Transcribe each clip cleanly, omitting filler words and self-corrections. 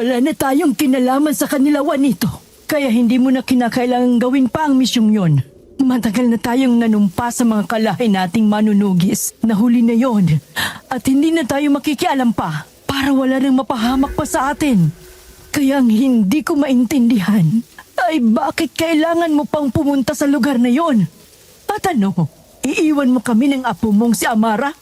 Wala na tayong kinalaman sa kanila, Juanito. Kaya hindi mo na kinakailangang gawin pa ang misyong yon. Matagal na tayong nanumpa sa mga kalahi nating manunugis. Nahuli na yon. At hindi na tayo makikialam pa para wala nang mapahamak pa sa atin. Kaya ang hindi ko maintindihan ay bakit kailangan mo pang pumunta sa lugar na yon? At ano, iiwan mo kami ng apo mong si Amara?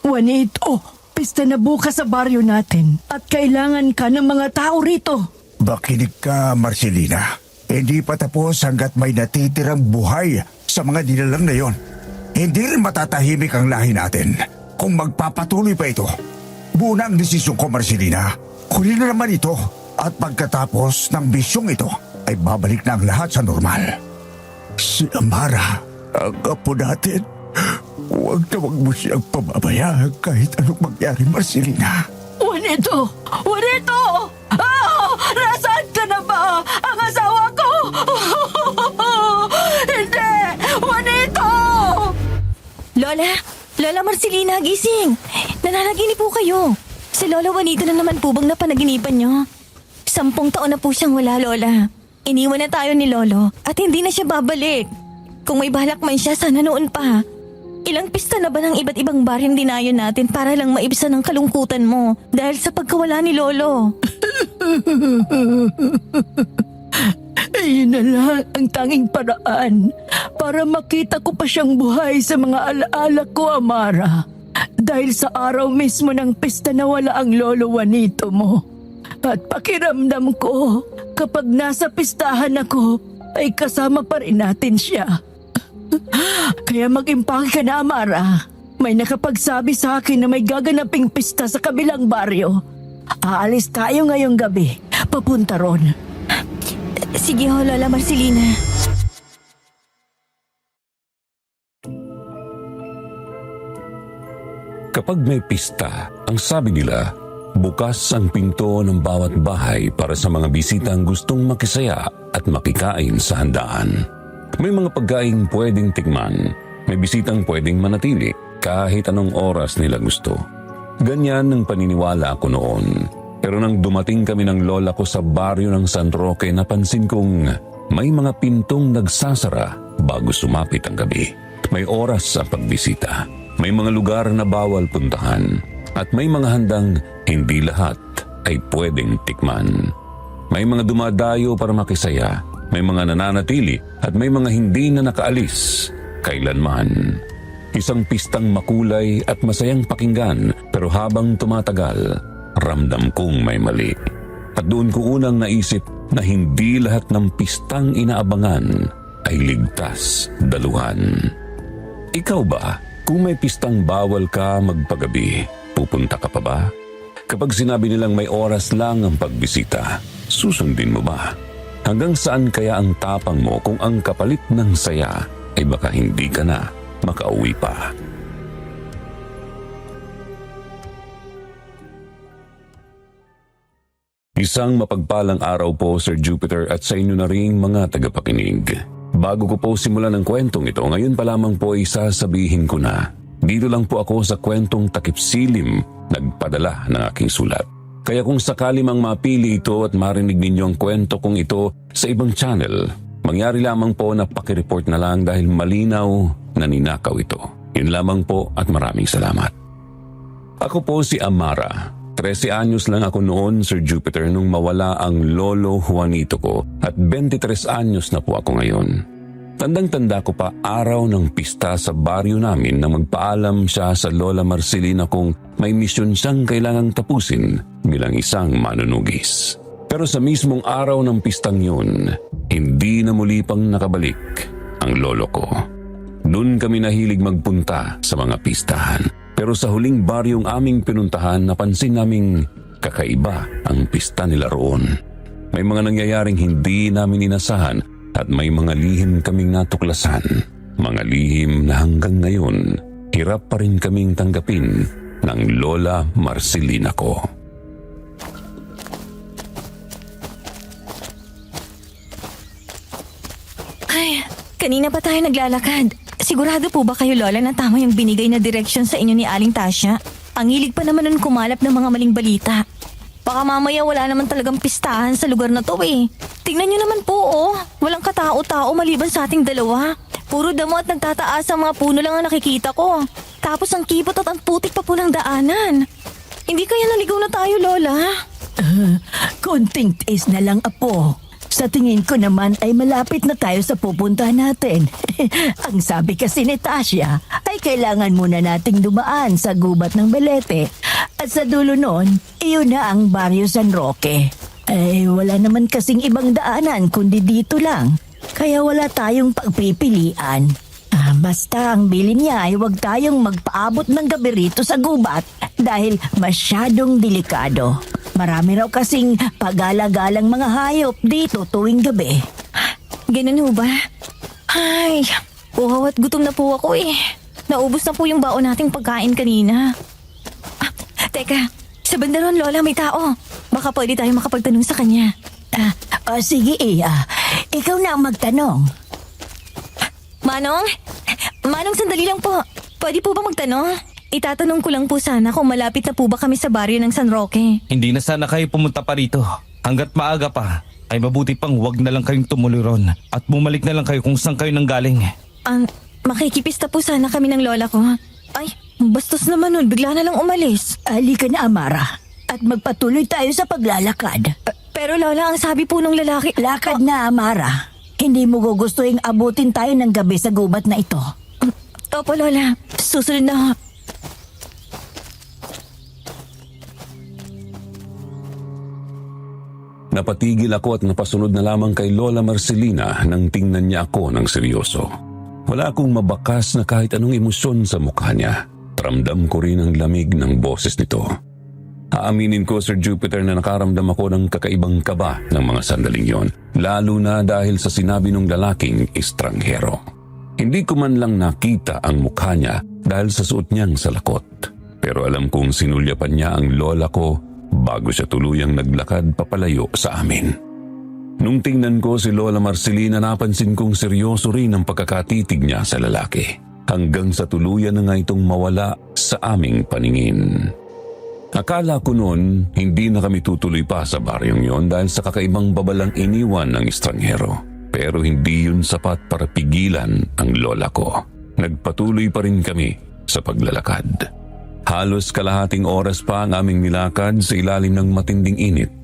Juanito, pista na bukas sa baryo natin at kailangan ka ng mga tao rito. Makinig ka, Marcelina. Hindi pa tapos hanggat may natitirang buhay sa mga nilalang na yon. Hindi rin matatahimik ang lahi natin kung magpapatuloy pa ito. Muna ang desisyon ko, Marcelina. Kunin na naman ito at pagkatapos ng misyong ito ay babalik na ang lahat sa normal. Si Amara, ang apo natin. Huwag na huwag mo siyang pababayaan kahit anong mangyari, Marcelina. Juanito! Juanito! Nasaan ka na ba? Ang asawa ko! Hindi! Juanito! Lola! Lola Marcelina, gising! Nananaginip po kayo. Si Lola Juanito na naman po bang napanaginipan niyo? 10 taon na po siyang wala, Lola. Iniwan na tayo ni Lolo at hindi na siya babalik. Kung may balak man siya, sana noon pa. Ilang pista na ba ng iba't ibang baryang dinayo natin para lang maibsan ang kalungkutan mo dahil sa pagkawala ni Lolo? Iyon na lang ang tanging paraan para makita ko pa siyang buhay sa mga alaala ko, Amara. Dahil sa araw mismo ng pista na wala ang lolo Juanito mo. At pakiramdam ko, kapag nasa pistahan ako, ay kasama pa rin natin siya. Kaya mag-impake ka na, Amara. May nakapagsabi sa akin na may gaganaping pista sa kabilang baryo. Aalis tayo ngayong gabi. Papunta ron. Sige ho, Lola Marcelina. Kapag may pista, ang sabi nila, bukas ang pinto ng bawat bahay para sa mga bisitang gustong makisaya at makikain sa handaan. May mga pagkaing pwedeng tikman, may bisitang pwedeng manatili kahit anong oras nila gusto. Ganyan ang paniniwala ko noon. Pero nang dumating kami ng lola ko sa baryo ng San Roque, napansin kong may mga pintong nagsasara bago sumapit ang gabi. May oras sa pagbisita, may mga lugar na bawal puntahan, at may mga handang hindi lahat ay pwedeng tikman. May mga dumadayo para makisaya, may mga nananatili at may mga hindi na nakaalis kailanman. Isang pistang makulay at masayang pakinggan, pero habang tumatagal, ramdam kong may mali. At doon ko unang naisip na hindi lahat ng pistang inaabangan ay ligtas daluhan. Ikaw ba, kung may pistang bawal ka magpagabi, pupunta ka pa ba? Kapag sinabi nilang may oras lang ang pagbisita, susundin mo ba? Hanggang saan kaya ang tapang mo kung ang kapalit ng saya ay baka hindi ka na makauwi pa? Isang mapagpalang araw po, Sir Jupiter, at sa inyo na ring mga tagapakinig. Bago ko po simulan ang kwentong ito, ngayon pa lamang po ay sasabihin ko na dito lang po ako sa kwentong Takip Silim nagpadala ng aking sulat. Kaya kung sakali mang mapili ito at marinig ninyo ang kwento kong ito sa ibang channel, mangyari lamang po na pakireport na lang dahil malinaw na ninakaw ito. Yun lamang po at maraming salamat. Ako po si Amara. 13 anyos lang ako noon, Sir Jupiter, nung mawala ang lolo Juanito ko at 23 anyos na po ako ngayon. Tandang-tanda ko pa araw ng pista sa baryo namin na magpaalam siya sa Lola Marcelina kung may misyon siyang kailangang tapusin bilang isang manunugis. Pero sa mismong araw ng pistang yun, hindi na muli pang nakabalik ang lolo ko. Doon kami nahilig magpunta sa mga pistahan. Pero sa huling baryong aming pinuntahan, napansin naming kakaiba ang pista nila roon. May mga nangyayaring hindi namin inasahan at may mga lihim kaming natuklasan. Mga lihim na hanggang ngayon, hirap pa rin kaming tanggapin ng Lola Marcelina ko. Ay, kanina pa tayo naglalakad. Sigurado po ba kayo, Lola, na tama yung binigay na direksyon sa inyo ni Aling Tasya? Ang hilig pa naman nun kumalap ng mga maling balita. Baka mamaya wala naman talagang pistahan sa lugar na to eh. Tingnan nyo naman po oh. Walang katao-tao maliban sa ating dalawa. Puro damo at nagtataas ang mga puno lang ang nakikita ko. Tapos ang kipot at ang putik pa po ng daanan. Hindi kaya naligaw na tayo, Lola? Konting tiis na lang, Apo. Sa tingin ko naman ay malapit na tayo sa pupuntahan natin. Ang sabi kasi ni Tasha ay kailangan muna nating dumaan sa gubat ng Belete. At sa dulo nun, iyon na ang Barrio San Roque. Wala naman kasing ibang daanan kundi dito lang. Kaya wala tayong pagpipilian. Basta ang bilin niya ay huwag tayong magpaabot ng gabi rito sa gubat dahil masyadong delikado. Marami raw kasing pagala-galang mga hayop dito tuwing gabi. Ganun ho ba? Ay, uhaw at gutom na po ako eh. Naubos na po yung baon nating pagkain kanina. Teka, sa bandaron, Lola, may tao. Baka pwede tayo makapagtanong sa kanya. Sige, Iya. Ikaw na ang magtanong. Manong? Manong, sandali lang po. Pwede po ba magtanong? Itatanong ko lang po sana kung malapit na po ba kami sa baryo ng San Roque. Hindi na sana kayo pumunta pa rito. Hanggat maaga pa, ay mabuti pang huwag na lang kayong tumuloy ron at bumalik na lang kayo kung saan kayo nanggaling. Makikipista po sana kami ng lola ko. Ay, bastos naman nun, bigla na lang umalis. Halika na, Amara. At magpatuloy tayo sa paglalakad. Pero Lola, ang sabi po nung lalaki... Lakad na, Amara. Hindi mo gugustuhin abutin tayo ng gabi sa gubat na ito. Opo, Lola. Susunod na ho. Napatigil ako at napasunod na lamang kay Lola Marcelina nang tingnan niya ako ng seryoso. Wala akong mabakas na kahit anong emosyon sa mukha niya. Ramdam ko rin ang lamig ng boses nito. Aaminin ko, Sir Jupiter, na nakaramdam ako ng kakaibang kaba ng mga sandaling yon, lalo na dahil sa sinabi ng lalaking estranghero. Hindi ko man lang nakita ang mukha niya dahil sa suot niyang salakot. Pero alam kong sinulyapan niya ang lola ko bago siya tuluyang naglakad papalayo sa amin. Nung tingnan ko si Lola Marcelina, napansin kong seryoso rin ang pagkakatitig niya sa lalaki. Hanggang sa tuluyan na nga itong mawala sa aming paningin. Akala ko noon hindi na kami tutuloy pa sa baryong yon dahil sa kakaibang babalang iniwan ng estranghero. Pero hindi yun sapat para pigilan ang lola ko. Nagpatuloy pa rin kami sa paglalakad. Halos kalahating oras pa ang aming nilakad sa ilalim ng matinding init.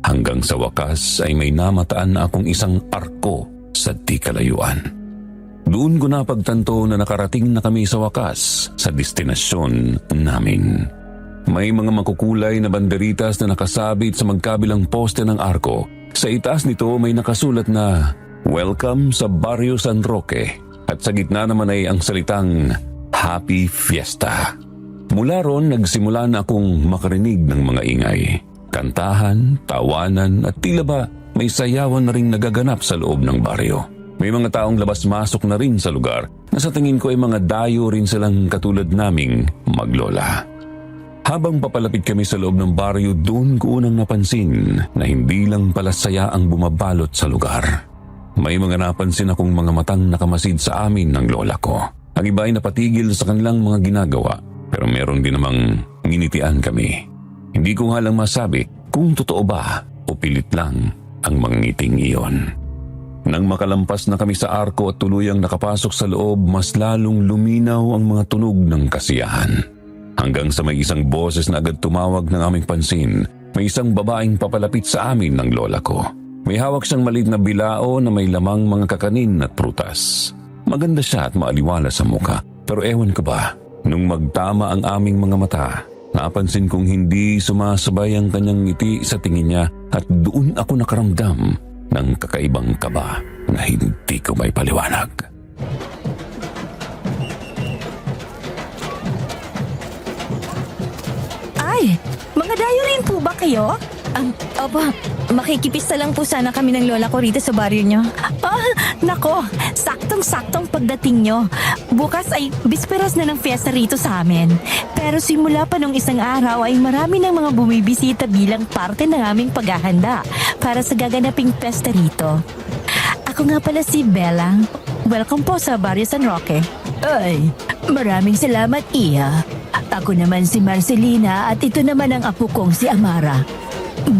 Hanggang sa wakas ay may namataan na akong isang arko sa di kalayuan. Doon ko napagtanto na nakarating na kami sa wakas sa destinasyon namin. May mga makukulay na banderitas na nakasabit sa magkabilang poste ng arko. Sa itaas nito may nakasulat na "Welcome sa Barrio San Roque" at sa gitna naman ay ang salitang "Happy Fiesta". Mula ron nagsimula na akong makarinig ng mga ingay. Kantahan, tawanan at tila ba may sayawan na rin nagaganap sa loob ng baryo. May mga taong labas-masok na rin sa lugar na sa tingin ko ay mga dayo rin silang katulad naming maglola. Habang papalapit kami sa loob ng baryo, doon ko unang napansin na hindi lang pala saya ang bumabalot sa lugar. May mga napansin akong mga matang nakamasid sa amin ng lola ko. Ang iba ay napatigil sa kanilang mga ginagawa, pero meron din namang nginitian kami. Hindi ko nga lang masabi kung totoo ba o pilit lang ang mga ngiting iyon. Nang makalampas na kami sa arko at tuluyang nakapasok sa loob, mas lalong luminaw ang mga tunog ng kasiyahan. Hanggang sa may isang boses na agad tumawag ng aming pansin, may isang babaeng papalapit sa amin ng lola ko. May hawak siyang maliit na bilao na may lamang mga kakanin at prutas. Maganda siya at maaliwala sa muka, pero ewan ko ba, nung magtama ang aming mga mata, napansin kong hindi sumasabay ang kanyang ngiti sa tingin niya at doon ako nakaramdam ng kakaibang kaba na hindi ko may paliwanag. Ay, mga dayo rin po ba kayo? Opo, makikipista lang po sana kami ng lola ko rito sa baryo nyo. Nako, saktong-saktong pagdating nyo. Bukas ay bisperas na ng fiesta rito sa amin. Pero simula pa nung isang araw ay marami ng mga bumibisita bilang parte ng aming paghahanda para sa gaganaping fiesta rito. Ako nga pala si Bellang. Welcome po sa Barrio San Roque. Ay, maraming salamat, Iya. Ako naman si Marcelina at ito naman ang apo kong si Amara.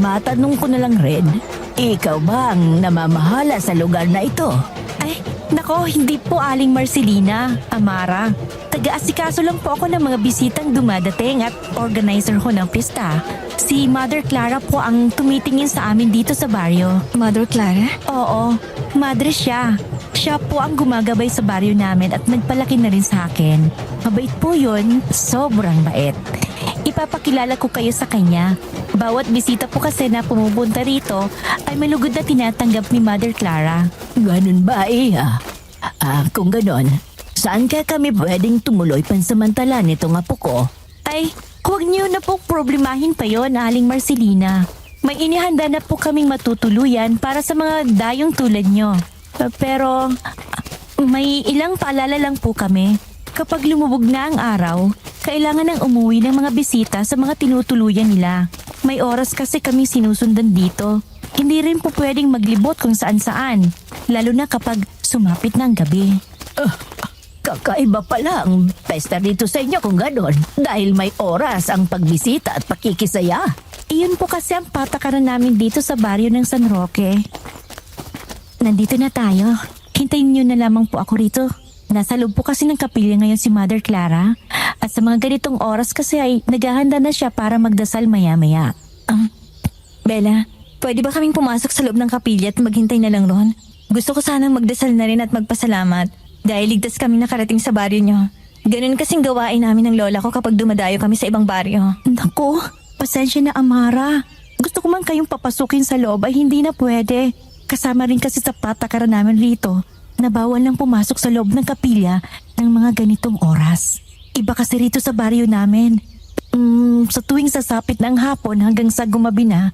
Matanong ko na lang rin, ikaw ba ang namamahala sa lugar na ito? Ay, nako, hindi po Aling Marcelina, Amara. Taga-asikaso lang po ako ng mga bisitang dumadating at organizer ho ng pista. Si Mother Clara po ang tumitingin sa amin dito sa baryo. Mother Clara? Oo, madre siya. Siya po ang gumagabay sa baryo namin at nagpalaki na rin sa akin. Mabait po yun, sobrang bait. Ipapakilala ko kayo sa kanya. Bawat bisita po kasi na pumupunta rito ay malugod na tinatanggap ni Mother Clara. Ganun ba, Iha? Kung ganon, saan ka kami pwedeng tumuloy pansamantala nitong apo ko? Ay, huwag niyo na po problemahin pa yon, Aling Marcelina. May inihanda na po kaming matutuluyan para sa mga dayong tulad nyo. Pero may ilang paalala lang po kami. Kapag lumubog na ang araw, kailangan nang umuwi ng mga bisita sa mga tinutuluyan nila. May oras kasi kami sinusundan dito. Hindi rin po pwedeng maglibot kung saan-saan, lalo na kapag sumapit na ang gabi. Kakaiba pala ang pesta dito sa inyo kung ganon, dahil may oras ang pagbisita at pakikisaya. Iyon po kasi ang patakaran namin dito sa baryo ng San Roque. Nandito na tayo. Hintayin niyo na lamang po ako rito. Nasa loob po kasi ng kapilya ngayon si Mother Clara. At sa mga ganitong oras kasi ay naghahanda na siya para magdasal maya-maya. Bella, pwede ba kaming pumasok sa loob ng kapilya at maghintay na lang ron? Gusto ko sanang magdasal na rin at magpasalamat dahil ligtas kami nakarating sa baryo niyo. Ganun kasing gawain namin ng lola ko kapag dumadayo kami sa ibang baryo. Naku, pasensya na Amara. Gusto ko man kayong papasukin sa loob ay hindi na pwede. Kasama rin kasi sa patakaran namin rito na bawal lang pumasok sa loob ng kapilya ng mga ganitong oras. Iba kasi rito sa baryo namin. Sa tuwing sasapit ng hapon hanggang sa gumabi na,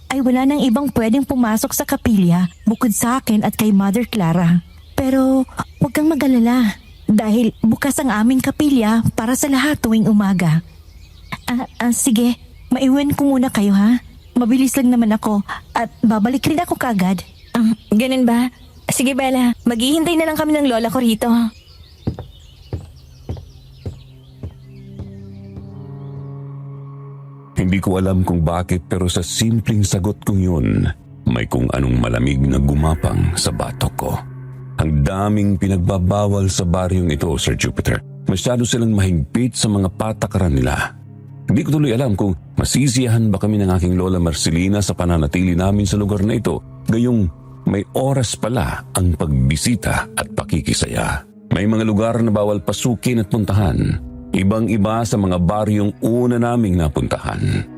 ay wala nang ibang pwedeng pumasok sa kapilya bukod sa akin at kay Mother Clara. Pero huwag kang mag-alala dahil bukas ang aming kapilya para sa lahat tuwing umaga. Sige, maiwan ko muna kayo ha. Mabilis lang naman ako at babalik rin ako kagad. Ganun ba? Sige Bella, maghihintay na lang kami ng lola ko rito. Hindi ko alam kung bakit pero sa simpleng sagot kong yun, may kung anong malamig na gumapang sa batok ko. Ang daming pinagbabawal sa baryong ito, Sir Jupiter. Masyado silang mahigpit sa mga patakaran nila. Hindi ko tuloy alam kung masisiyahan ba kami ng aking Lola Marcelina sa pananatili namin sa lugar na ito, gayong may oras pala ang pagbisita at pakikisaya. May mga lugar na bawal pasukin at puntahan. Ibang-iba sa mga baryong una naming napuntahan.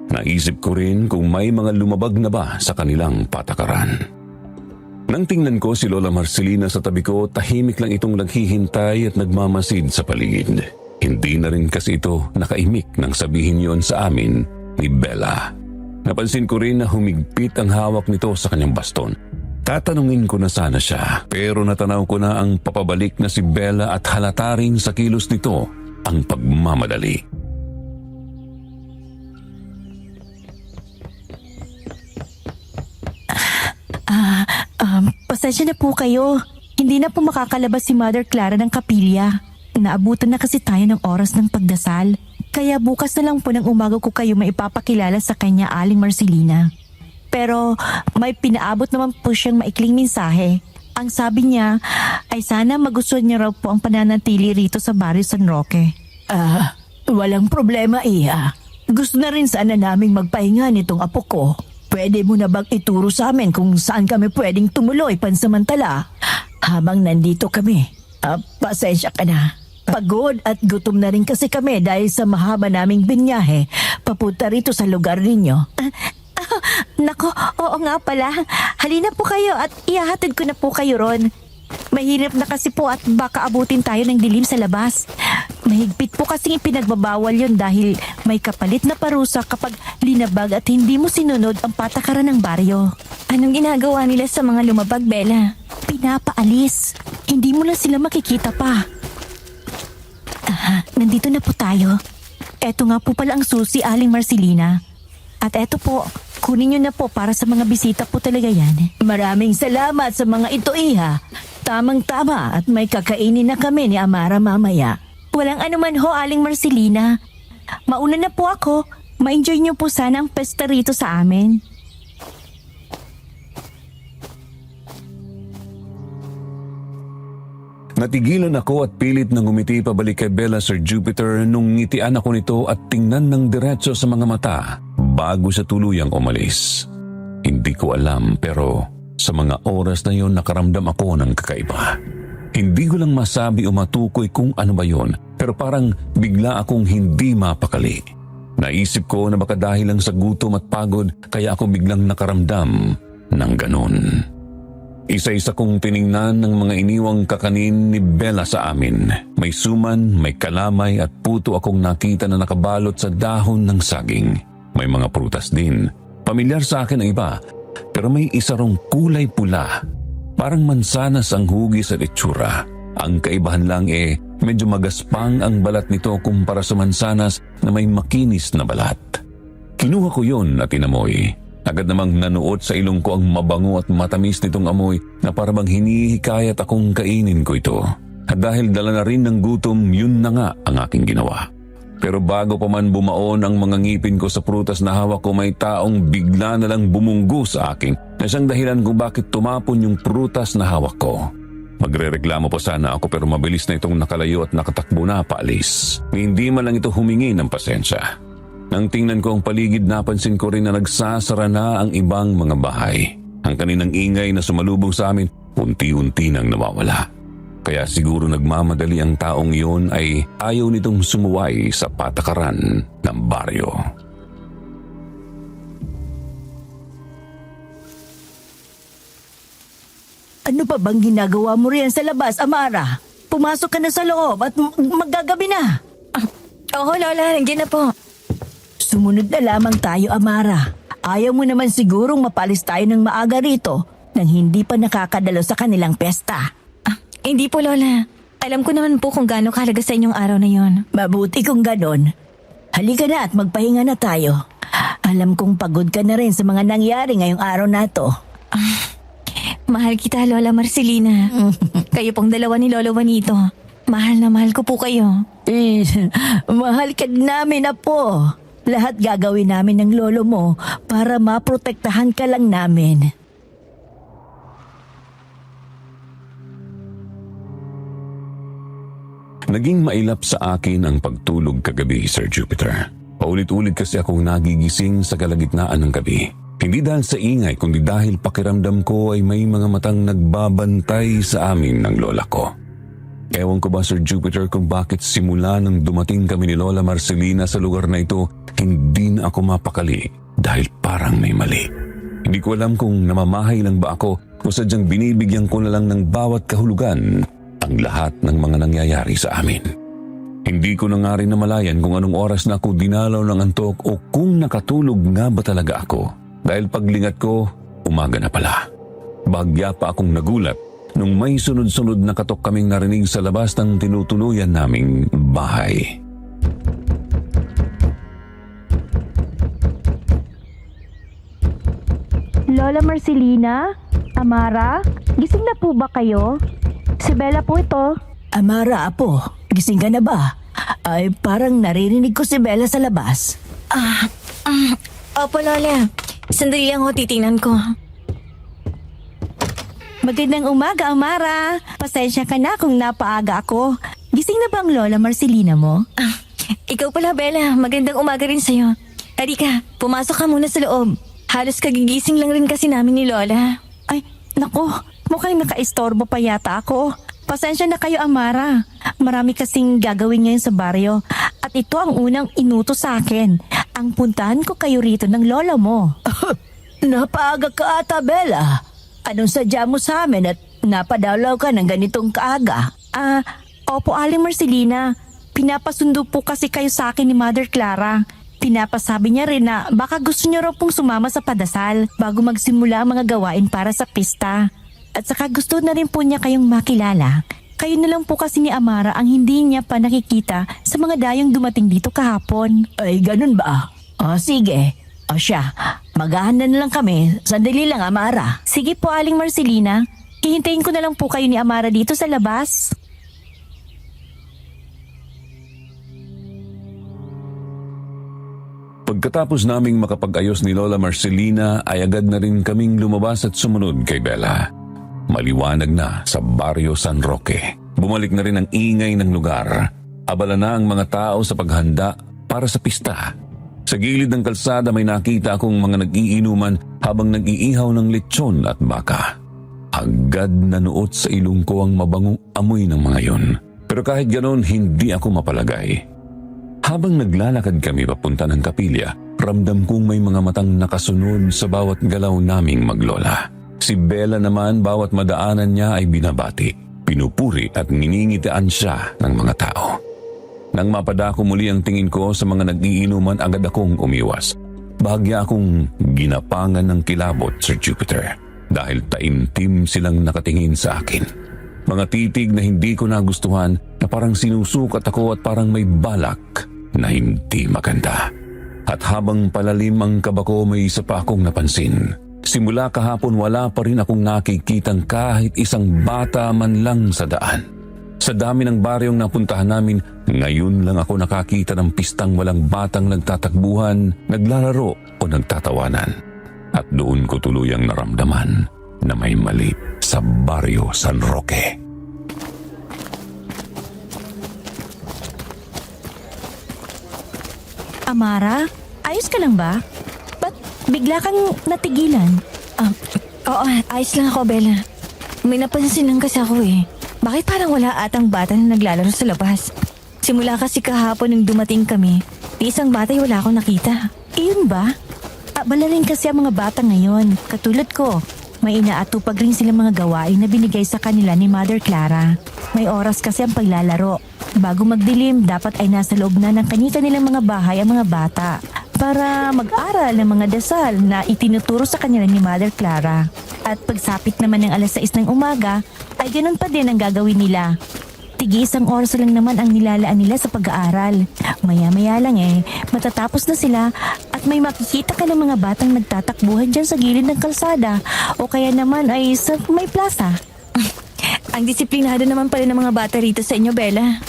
Naisip ko rin kung may mga lumabag na ba sa kanilang patakaran. Nang tingnan ko si Lola Marcelina sa tabi ko, tahimik lang itong naghihintay at nagmamasid sa paligid. Hindi na rin kasi ito nakaimik nang sabihin yon sa amin ni Bella. Napansin ko rin na humigpit ang hawak nito sa kanyang baston. Tatanungin ko na sana siya, pero natanaw ko na ang papabalik na si Bella at halata rin sa kilos nito ang pagmamadali. Pasensya na po kayo. Hindi na po makakalabas si Mother Clara ng kapilya. Naabutan na kasi tayo ng oras ng pagdasal. Kaya bukas na lang po ng umaga ko kayo maipapakilala sa kanya, Aling Marcelina. Pero may pinaabot naman po siyang maikling mensahe. Ang sabi niya ay sana magustuhan niya raw po ang pananatili rito sa baryo San Roque. Walang problema, Iha. Gusto na rin sana naming magpahinga nitong apo ko. Pwede mo na bang ituro sa amin kung saan kami pwedeng tumuloy pansamantala habang nandito kami? Pasensya ka na. Pagod at gutom na rin kasi kami dahil sa mahaba naming binyahe papunta rito sa lugar ninyo. Nako, oo nga pala. Halina po kayo at ihahatid ko na po kayo ron. Mahirap na kasi po at baka abutin tayo ng dilim sa labas. Mahigpit po kasing ipinagbabawal yon dahil may kapalit na parusa kapag linabag at hindi mo sinunod ang patakaran ng baryo. Anong ginagawa nila sa mga lumabag, Bella? Pinapaalis. Hindi mo na sila makikita pa. Nandito na po tayo. Eto nga po pala ang susi, Aling Marcelina. At eto po, kunin nyo na po para sa mga bisita po talaga yan. Maraming salamat sa mga ito, Iha. Tamang-tama at may kakainin na kami ni Amara mamaya. Walang anuman ho, Aling Marcelina. Mauna na po ako. Ma-enjoy niyo po sana ang pesta rito sa amin. Natigilan ako at pilit na ngumiti pabalik kay Bella, Sir Jupiter, nung ngitian ako nito at tingnan ng diretso sa mga mata bago sa tuluyang umalis. Hindi ko alam pero sa mga oras na yon nakaramdam ako ng kakaiba. Hindi ko lang masabi o matukoy kung ano ba yon, pero parang bigla akong hindi mapakali. Naisip ko na baka dahil lang sa gutom at pagod kaya ako biglang nakaramdam ng ganun. Isa-isa kong tiningnan ng mga iniwang kakanin ni Bella sa amin. May suman, may kalamay at puto akong nakita na nakabalot sa dahon ng saging. May mga prutas din. Pamilyar sa akin ang iba, pero may isa rong kulay pula. Parang mansanas ang hugis at itsura. Ang kaibahan lang medyo magaspang ang balat nito kumpara sa mansanas na may makinis na balat. Kinuha ko yun at inamoy. Agad namang nanuot sa ilong ko ang mabango at matamis nitong amoy na parang hinihikayat akong kainin ko ito. At dahil dala na rin ng gutom, yun na nga ang aking ginawa. Pero bago pa man bumaon ang mga ngipin ko sa prutas na hawak ko, may taong bigla na lang bumunggo sa akin na siyang dahilan kung bakit tumapon yung prutas na hawak ko. Magrereklamo pa sana ako pero mabilis na itong nakalayo at nakatakbo na paalis. Hindi man lang ito humingi ng pasensya. Nang tingnan ko ang paligid, napansin ko rin na nagsasara na ang ibang mga bahay. Ang kaninang ingay na sumalubong sa amin, unti-unti nang nawawala. Kaya siguro nagmamadali ang taong iyon ay ayaw nitong sumuway sa patakaran ng baryo. Ano pa bang ginagawa mo riyan sa labas, Amara? Pumasok ka na sa loob at maggagabi na. Oo, Lola, nandiyan na po. Sumunod na lamang tayo, Amara. Ayaw mo naman sigurong mapalis tayo ng maaga rito nang hindi pa nakakadalo sa kanilang pesta. Hindi po, Lola. Alam ko naman po kung gaano kahalaga sa inyong araw na yon. Mabuti kung ganon. Halika na at magpahinga na tayo. Alam kong pagod ka na rin sa mga nangyari ngayong araw na to. Mahal kita, Lola Marcelina. Kayo pong dalawa ni Lolo Juanito. Mahal na mahal ko po kayo. Mahal ka namin, Apo. Lahat gagawin namin ng lolo mo para maprotektahan ka lang namin. Naging mailap sa akin ang pagtulog kagabi, Sir Jupiter. Paulit-ulit kasi akong nagigising sa kalagitnaan ng gabi. Hindi dahil sa ingay, kundi dahil pakiramdam ko ay may mga matang nagbabantay sa amin ng lola ko. Ewan ko ba, Sir Jupiter, kung bakit simula nang dumating kami ni Lola Marcelina sa lugar na ito, hindi na ako mapakali dahil parang may mali. Hindi ko alam kung namamahay lang ba ako o sadyang binibigyan ko na lang ng bawat kahulugan ang lahat ng mga nangyayari sa amin. Hindi ko na nga rin namalayan kung anong oras na ako dinalaw ng antok o kung nakatulog nga ba talaga ako. Dahil paglingat ko, umaga na pala. Bagya pa akong nagulat nung may sunod-sunod na katok kaming narinig sa labas ng tinutuluyan naming bahay. Lola Marcelina? Amara? Gising na po ba kayo? Si Bella po ito. Amara, Apo, gising ka na ba? Ay, parang naririnig ko si Bella sa labas. Opo, Lola. Sandali lang ho, titingnan ko. Magandang umaga, Amara. Pasensya ka na kung napaaga ako. Gising na ba ang Lola Marcelina mo? Ikaw pala, Bella. Magandang umaga rin sa'yo. Halika, pumasok ka muna sa loob. Halos kagigising lang rin kasi namin ni Lola. Ay, naku. Mukhang nakaistorbo pa yata ako. Pasensya na kayo, Amara. Marami kasing gagawin ngayon sa baryo. At ito ang unang inutos sa akin. Ang puntahan ko kayo rito ng lola mo. Napaaga ka ata, Bella. Anong sadya mo sa amin at napadalaw ka ng ganitong kaaga? Opo, Aling Marcelina. Pinapasundo po kasi kayo sa akin ni Mother Clara. Pinapasabi niya rin na baka gusto niyo raw pong sumama sa padasal bago magsimula ang mga gawain para sa pista. At saka gusto na rin po niya kayong makilala. Kayo na lang po kasi ni Amara ang hindi niya pa nakikita sa mga dayong dumating dito kahapon. Ay, ganun ba? O, sige. O siya, maghahanda na lang kami. Sandali lang, Amara. Sige po, Aling Marcelina. Hihintayin ko na lang po kayo ni Amara dito sa labas. Pagkatapos naming makapag-ayos ni Lola Marcelina ay agad na rin kaming lumabas at sumunod kay Bella. Maliwanag na sa Barrio San Roque. Bumalik na rin ang ingay ng lugar. Abala na ang mga tao sa paghanda para sa pista. Sa gilid ng kalsada may nakita akong mga nag-iinuman habang nag-iihaw ng lechon at baka. Agad na nuot sa ilong ko ang mabangong amoy ng mga yon. Pero kahit ganoon, hindi ako mapalagay. Habang naglalakad kami papunta ng kapilya, ramdam kong may mga matang nakasunod sa bawat galaw naming maglola. Si Bella naman bawat madaanan niya ay binabati, pinupuri at niningitian siya ng mga tao. Nang mapadako muli ang tingin ko sa mga nag-iinuman, agad akong umiwas. Bahagya akong ginapangan ng kilabot, Sir Jupiter, dahil taimtim silang nakatingin sa akin. Mga titig na hindi ko nagustuhan na parang sinusukat ako at parang may balak na hindi maganda. At habang palalim ang kaba ko, may isa pa akong napansin. Simula kahapon wala pa rin akong nakikitang kahit isang bata man lang sa daan. Sa dami ng baryong napuntahan namin, ngayon lang ako nakakita ng pistang walang batang nagtatakbuhan, naglalaro o nagtatawanan. At doon ko tuluyang naramdaman na may mali sa Barrio San Roque. Amara, ayos ka lang ba? Ba't bigla kang natigilan? Oo, ayos lang ako, Bella. May napansin lang kasi ako eh. Bakit parang wala atang bata na naglalaro sa labas? Simula kasi kahapon nung dumating kami, ni isang bata ay wala akong nakita. Iyon ba? Abala rin kasi ang mga bata ngayon. Katulad ko, may inaatupag rin silang mga gawain na binigay sa kanila ni Mother Clara. May oras kasi ang paglalaro. Bago magdilim, dapat ay nasa loob na ng kani-kanilang mga bahay ang mga bata para mag-aral ng mga dasal na itinuturo sa kanila ni Mother Clara. At pagsapit naman ng alas 6 ng umaga, ay ganun pa din ang gagawin nila. Tigi-isang oras lang naman ang nilalaan nila sa pag-aaral. Maya-maya lang matatapos na sila at may makikita ka ng mga batang nagtatakbuhan dyan sa gilid ng kalsada o kaya naman ay sa may plaza. Ang disiplinado naman pala ng mga bata rito sa inyo, Bella.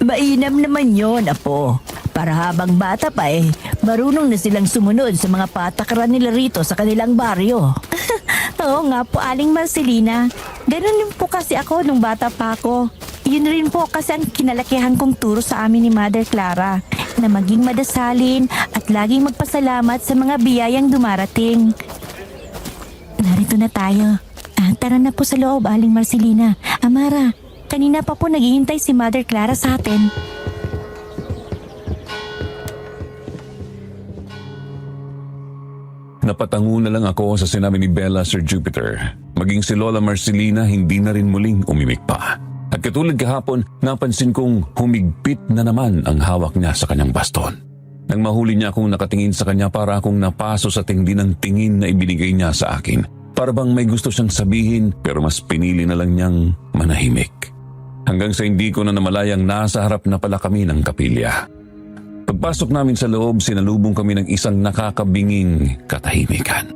Mainam naman yon, Apo. Para habang bata pa marunong na silang sumunod sa mga patakaran nila rito sa kanilang baryo. Oo nga po, Aling Marcelina. Ganun din po kasi ako nung bata pa ako. Yun rin po kasi ang kinalakihan kong turo sa amin ni Mother Clara, na maging madasalin at laging magpasalamat sa mga biyayang dumarating. Narito na tayo. Tara na po sa loob, Aling Marcelina. Amara, kanina pa po naghihintay si Mother Clara sa atin. Napatango na lang ako sa sinabi ni Bella, Sir Jupiter. Maging si Lola Marcelina hindi na rin muling umimik pa. At katulad kahapon, napansin kong humigpit na naman ang hawak niya sa kanyang baston. Nang mahuli niya akong nakatingin sa kanya, para akong napaso sa tindi ng tingin na ibinigay niya sa akin. Para bang may gusto siyang sabihin pero mas pinili na lang niyang manahimik. Hanggang sa hindi ko na namalayang nasa harap na pala kami ng kapilya. Pagpasok namin sa loob, sinalubong kami ng isang nakakabinging katahimikan.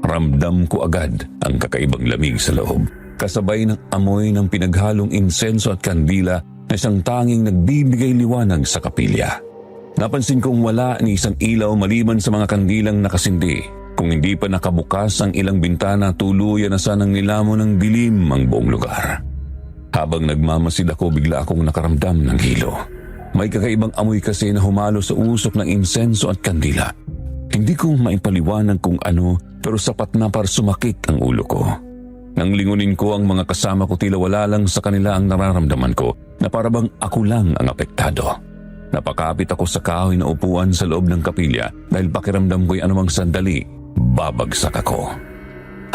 Ramdam ko agad ang kakaibang lamig sa loob, kasabay ng amoy ng pinaghalong insenso at kandila na isang tanging nagbibigay liwanag sa kapilya. Napansin kong wala ni isang ilaw maliban sa mga kandilang nakasindi. Kung hindi pa nakabukas ang ilang bintana, tuluyan na sanang nilamon ng dilim ang buong lugar. Habang nagmamasid ako, bigla akong nakaramdam ng hilo. May kakaibang amoy kasi na humalo sa usok ng insenso at kandila. Hindi ko maipaliwanag kung ano, pero sapat na para sumakit ang ulo ko. Nang lingunin ko ang mga kasama ko, tila wala lang sa kanila ang nararamdaman ko, na parabang ako lang ang apektado. Napakapit ako sa kahoy na upuan sa loob ng kapilya dahil pakiramdam ko'y anumang sandali, babagsak ako.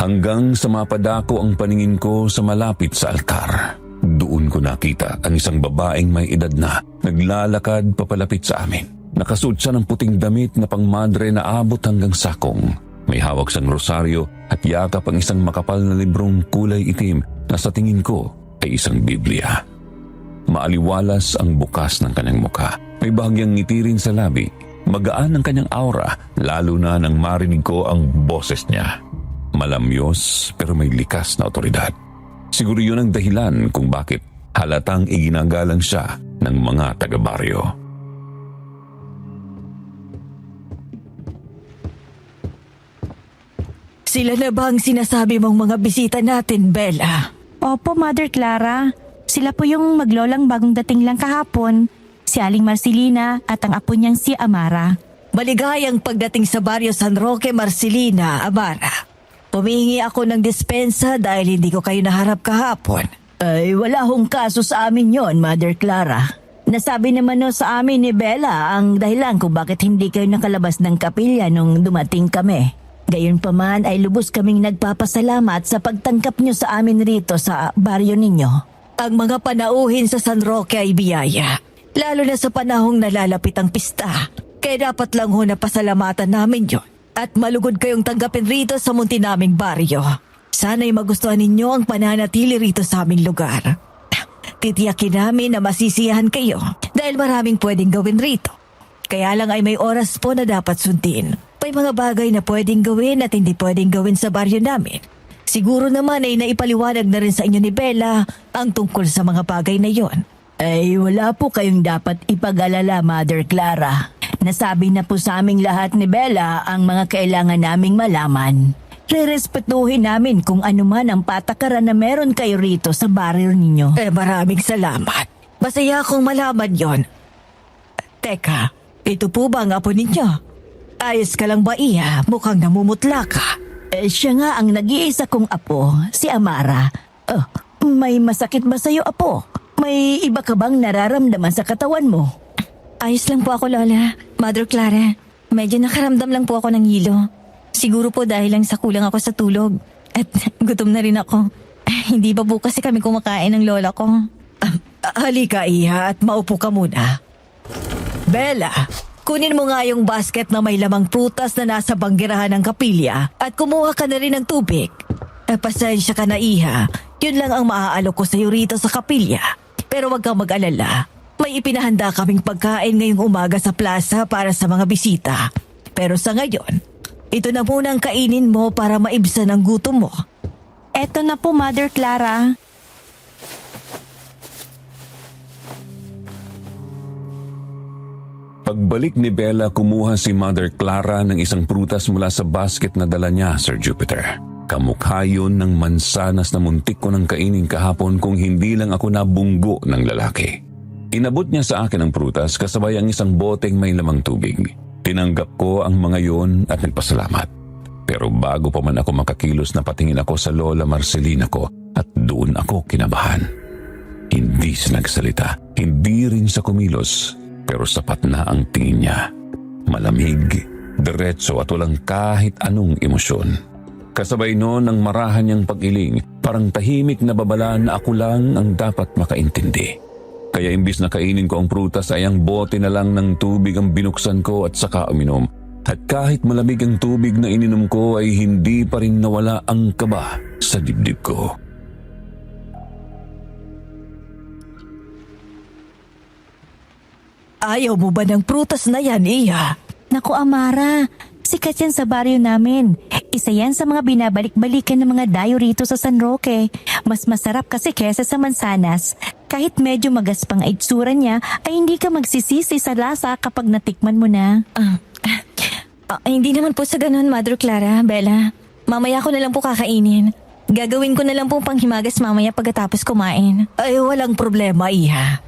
Hanggang sa mapadako ang paningin ko sa malapit sa altar. Doon ko nakita ang isang babaeng may edad na naglalakad papalapit sa amin. Nakasuot siya ng puting damit na pangmadre na abot hanggang sakong. May hawak siyang rosaryo at yakap ang isang makapal na librong kulay itim na sa tingin ko ay isang Biblia. Maaliwalas ang bukas ng kanyang mukha. May bahagyang ngiti rin sa labi. Magaan ang kanyang aura, lalo na nang marinig ko ang boses niya. Malamyos pero may likas na otoridad. Siguro yun ang dahilan kung bakit halatang iginagalang siya ng mga taga-baryo. Sila na ba ang sinasabi mong mga bisita natin, Bella? Opo, Mother Clara. Sila po yung maglolang bagong dating lang kahapon. Si Aling Marcelina at ang apo niyang si Amara. Maligayang pagdating sa Barrio San Roque, Marcelina, Amara. Pumingi ako ng dispensa dahil hindi ko kayo naharap kahapon. Ay, wala hong kaso sa amin yon, Mother Clara. Nasabi naman no sa amin ni Bella ang dahilan kung bakit hindi kayo nakalabas ng kapilya nung dumating kami. Gayunpaman ay lubos kaming nagpapasalamat sa pagtangkap nyo sa amin rito sa baryo ninyo. Ang mga panauhin sa San Roque ay biyaya. Lalo na sa panahong nalalapit ang pista. Kaya dapat lang ho na pasalamatan namin yon. At malugod kayong tanggapin rito sa munti naming baryo. Sana'y magustuhan ninyo ang pananatili rito sa aming lugar. Titiyakin namin na masisiyahan kayo dahil maraming pwedeng gawin rito. Kaya lang ay may oras po na dapat sundin. May mga bagay na pwedeng gawin at hindi pwedeng gawin sa baryo namin. Siguro naman ay naipaliwanag na rin sa inyo ni Bella ang tungkol sa mga bagay na yon. Ay, wala po kayong dapat ipag-alala, Mother Clara. Nasabi na po sa aming lahat ni Bella ang mga kailangan naming malaman. Rerespetuhin namin kung ano man ang patakaran na meron kayo rito sa baryo ninyo. Maraming salamat. Masaya akong malaman yon. Teka, ito po ba ang apo ninyo? Ayos ka lang ba, Iya? Mukhang namumutla ka. Siya nga ang nag-iisa kong apo, si Amara. May masakit ba sa'yo, apo? May iba ka bang nararamdaman sa katawan mo? Ayos lang po ako, Lola. Mother Clara, medyo nakaramdam lang po ako ng hilo. Siguro po dahil lang sa kulang ako sa tulog. At gutom na rin ako. Hindi ba po kasi kami kumakain ng lola ko? Halika, Iha, at maupo ka muna. Bella, kunin mo nga yung basket na may lamang prutas na nasa banggirahan ng kapilya at kumuha ka na rin ng tubig. Pasensya ka na, Iha. Yun lang ang maaalok ko sa'yo rito sa kapilya. Pero wag kang mag-alala. May ipinahanda kaming pagkain ngayong umaga sa plaza para sa mga bisita. Pero sa ngayon, ito na muna ang kainin mo para maibsan ang gutom mo. Eto na po, Mother Clara. Pagbalik ni Bella, kumuha si Mother Clara ng isang prutas mula sa basket na dala niya, Sir Jupiter. Kamukha yun ng mansanas na muntik ko ng kainin kahapon kung hindi lang ako nabunggo ng lalaki. Inabot niya sa akin ang prutas kasabay ang isang boteng may lamang tubig. Tinanggap ko ang mga yon at nagpasalamat. Pero bago pa man ako makakilos, napatingin ako sa Lola Marcelina ko at doon ako kinabahan. Hindi siya nagsalita, hindi rin siya kumilos, pero sapat na ang tingin niya. Malamig, diretso at walang kahit anong emosyon. Kasabay noon ang marahan niyang pag-iling, parang tahimik na babala na ako lang ang dapat makaintindi. Kaya imbis na kainin ko ang prutas ay ang bote na lang ng tubig ang binuksan ko at saka uminom. At kahit malamig ang tubig na ininom ko ay hindi pa rin nawala ang kaba sa dibdib ko. Ayaw mo ba ng prutas na yan, Iya? Naku, Amara. Sikat yan sa baryo namin. Isa yan sa mga binabalik-balikan ng mga dayo rito sa San Roque. Mas masarap kasi kesa sa mansanas. Kahit medyo magaspang ang itsura niya, ay hindi ka magsisisi sa lasa kapag natikman mo na. Hindi naman po sa ganun, Mother Clara, Bella. Mamaya ko na lang po kakainin. Gagawin ko na lang po panghimagas mamaya pagkatapos kumain. Ay, walang problema, Iha.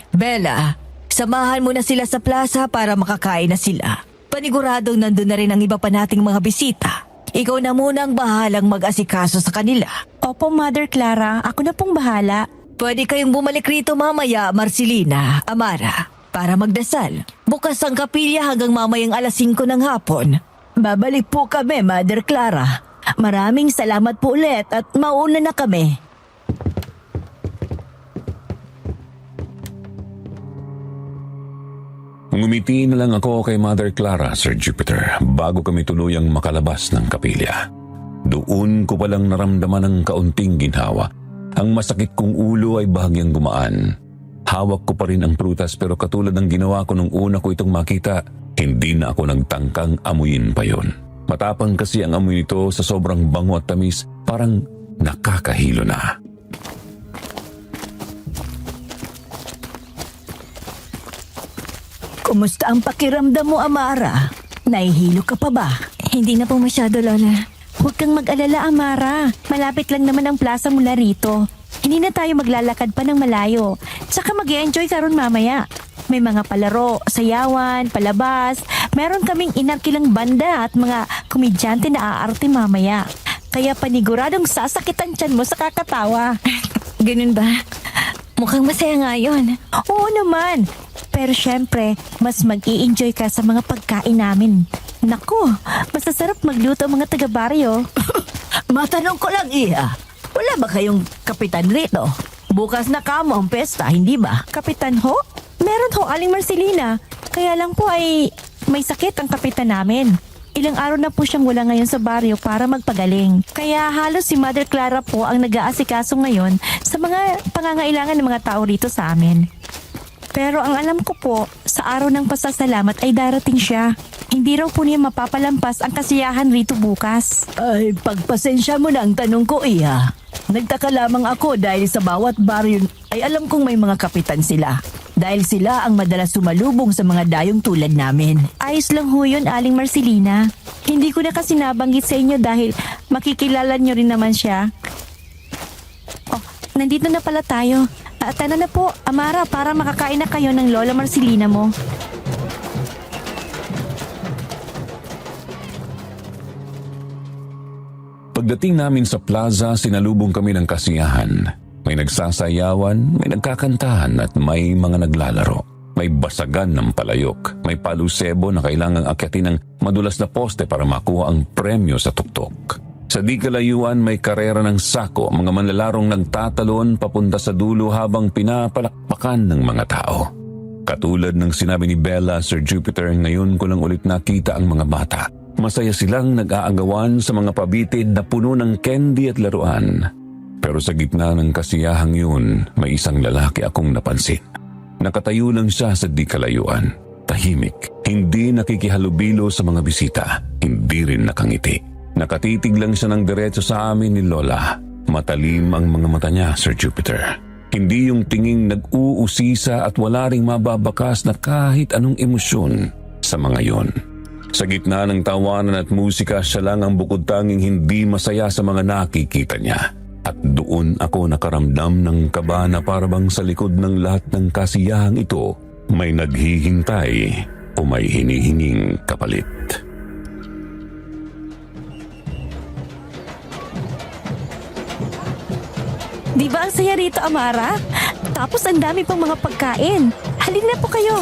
Bella, samahan mo na sila sa plaza para makakain na sila. Paniguradong nandun na rin ang iba pa nating mga bisita. Ikaw na muna ang bahalang mag-asikaso sa kanila. Opo, Mother Clara. Ako na pong bahala. Pwede kayong bumalik rito mamaya, Marcelina, Amara, para magdasal. Bukas ang kapilya hanggang mamayang 5:00 ng hapon. Babalik po kami, Mother Clara. Maraming salamat po ulit at mauna na kami. Ngumiti na lang ako kay Mother Clara, Sir Jupiter, bago kami tuluyang makalabas ng kapilya. Doon ko palang naramdaman ang kaunting ginhawa. Ang masakit kong ulo ay bahagyang gumaan. Hawak ko pa rin ang prutas pero katulad ng ginawa ko nung una ko itong makita, hindi na ako nagtangkang amuyin pa yon. Matapang kasi ang amoy nito sa sobrang bango at tamis, parang nakakahilo na. Kumusta ang pakiramdam mo, Amara? Nahihilo ka pa ba? Hindi na po masyado, Lola. Huwag kang mag-alala, Amara. Malapit lang naman ang plaza mula rito. Hindi na tayo maglalakad pa ng malayo. Tsaka mag-i-enjoy ka ron mamaya. May mga palaro, sayawan, palabas. Meron kaming inarkilang banda at mga komedyante na aarte mamaya. Kaya paniguradong sasakit ang tiyan mo sa kakatawa. Ganun ba? Mukhang masaya nga yun. Oo naman. Pero syempre, mas mag-i-enjoy ka sa mga pagkain namin. Naku, masasarap magluto ang mga taga-baryo. Matanong ko lang, Iha. Wala ba kayong kapitan rito? Bukas na kamo ang pesta, hindi ba? Kapitan ho? Meron ho, Aling Marcelina. Kaya lang po ay may sakit ang kapitan namin. Ilang araw na po siyang wala ngayon sa baryo para magpagaling. Kaya halos si Mother Clara po ang nag-aasikaso ngayon sa mga pangangailangan ng mga tao rito sa amin. Pero ang alam ko po, sa araw ng pasasalamat ay darating siya. Hindi raw po niya mapapalampas ang kasiyahan rito bukas. Ay, pagpasensya mo na ang tanong ko, Iha. Nagtaka lamang ako dahil sa bawat baryo ay alam kong may mga kapitan sila. Dahil sila ang madalas sumalubong sa mga dayong tulad namin. Ayos lang ho yun, Aling Marcelina. Hindi ko na kasi nabanggit sa inyo dahil makikilala nyo rin naman siya. Oh, nandito na pala tayo. Tara na po, Amara, para makakain na kayo ng Lola Marcelina mo. Pagdating namin sa plaza, sinalubong kami ng kasiyahan. May nagsasayawan, may nagkakantahan at may mga naglalaro. May basagan ng palayok, may palusebo na kailangang akyatin ng madulas na poste para makuha ang premyo sa tuktok. Sa di kalayuan may karera ng sako, mga manlalarong nagtatalon papunta sa dulo habang pinapalakpakan ng mga tao. Katulad ng sinabi ni Bella, Sir Jupiter, ngayon ko lang ulit nakita ang mga bata. Masaya silang nag-aagawan sa mga pabitin na puno ng candy at laruan. Pero sa gitna ng kasiyahang yun, may isang lalaki akong napansin. Nakatayo lang siya sa di kalayuan. Tahimik, hindi nakikihalubilo sa mga bisita, hindi rin nakangiti. Nakatitig lang siya ng diretso sa amin ni Lola. Matalim ang mga mata niya, Sir Jupiter. Hindi yung tinging nag-uusisa at wala ring mababakas na kahit anong emosyon sa mga yon. Sa gitna ng tawanan at musika, siya lang ang bukod tanging hindi masaya sa mga nakikita niya. At doon ako nakaramdam ng kaba na parabang sa likod ng lahat ng kasiyahang ito, may naghihintay o may hinihinging kapalit. Di ba ang saya rito, Amara? Tapos ang dami pang mga pagkain. Halina po kayo.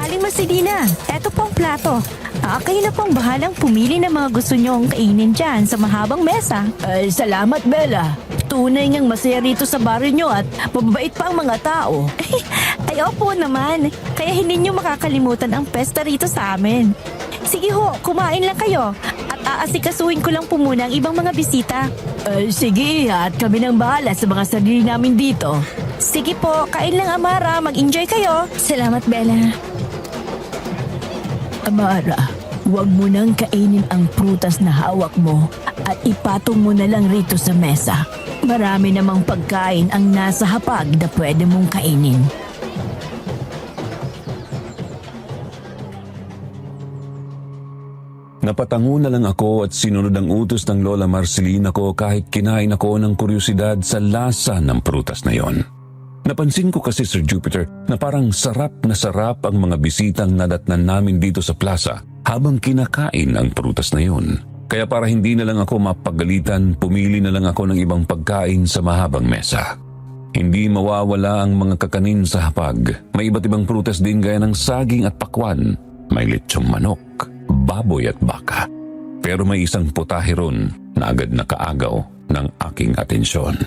Aling Marcelina, eto po ang plato. Kayo na pong bahalang pumili ng mga gusto nyong kainin dyan sa mahabang mesa. Ay, salamat, Bella. Tunay ngang masaya rito sa baryo nyo at mababait pa ang mga tao. Ay, opo naman. Kaya hindi nyo makakalimutan ang pesta rito sa amin. Sige ho, kumain lang kayo. At aasikasuhin ko lang po muna ang ibang mga bisita. Sige, at kami nang bahala sa mga sarili namin dito. Sige po, kain lang, Amara. Mag-enjoy kayo. Salamat, Bella. Amara, huwag mo nang kainin ang prutas na hawak mo at ipatong mo na lang rito sa mesa. Marami namang pagkain ang nasa hapag na pwede mong kainin. Napatango na lang ako at sinunod ang utos ng Lola Marcelina ko kahit kinain ako ng kuryosidad sa lasa ng prutas na yon. Napansin ko kasi, Sir Jupiter, na parang sarap na sarap ang mga bisitang nadatnan namin dito sa plaza habang kinakain ang prutas na yon. Kaya para hindi na lang ako mapagalitan, pumili na lang ako ng ibang pagkain sa mahabang mesa. Hindi mawawala ang mga kakanin sa hapag. May iba't ibang prutas din gaya ng saging at pakwan. May lechong manok, baboy at baka. Pero may isang putahe ron na agad nakaagaw ng aking atensyon.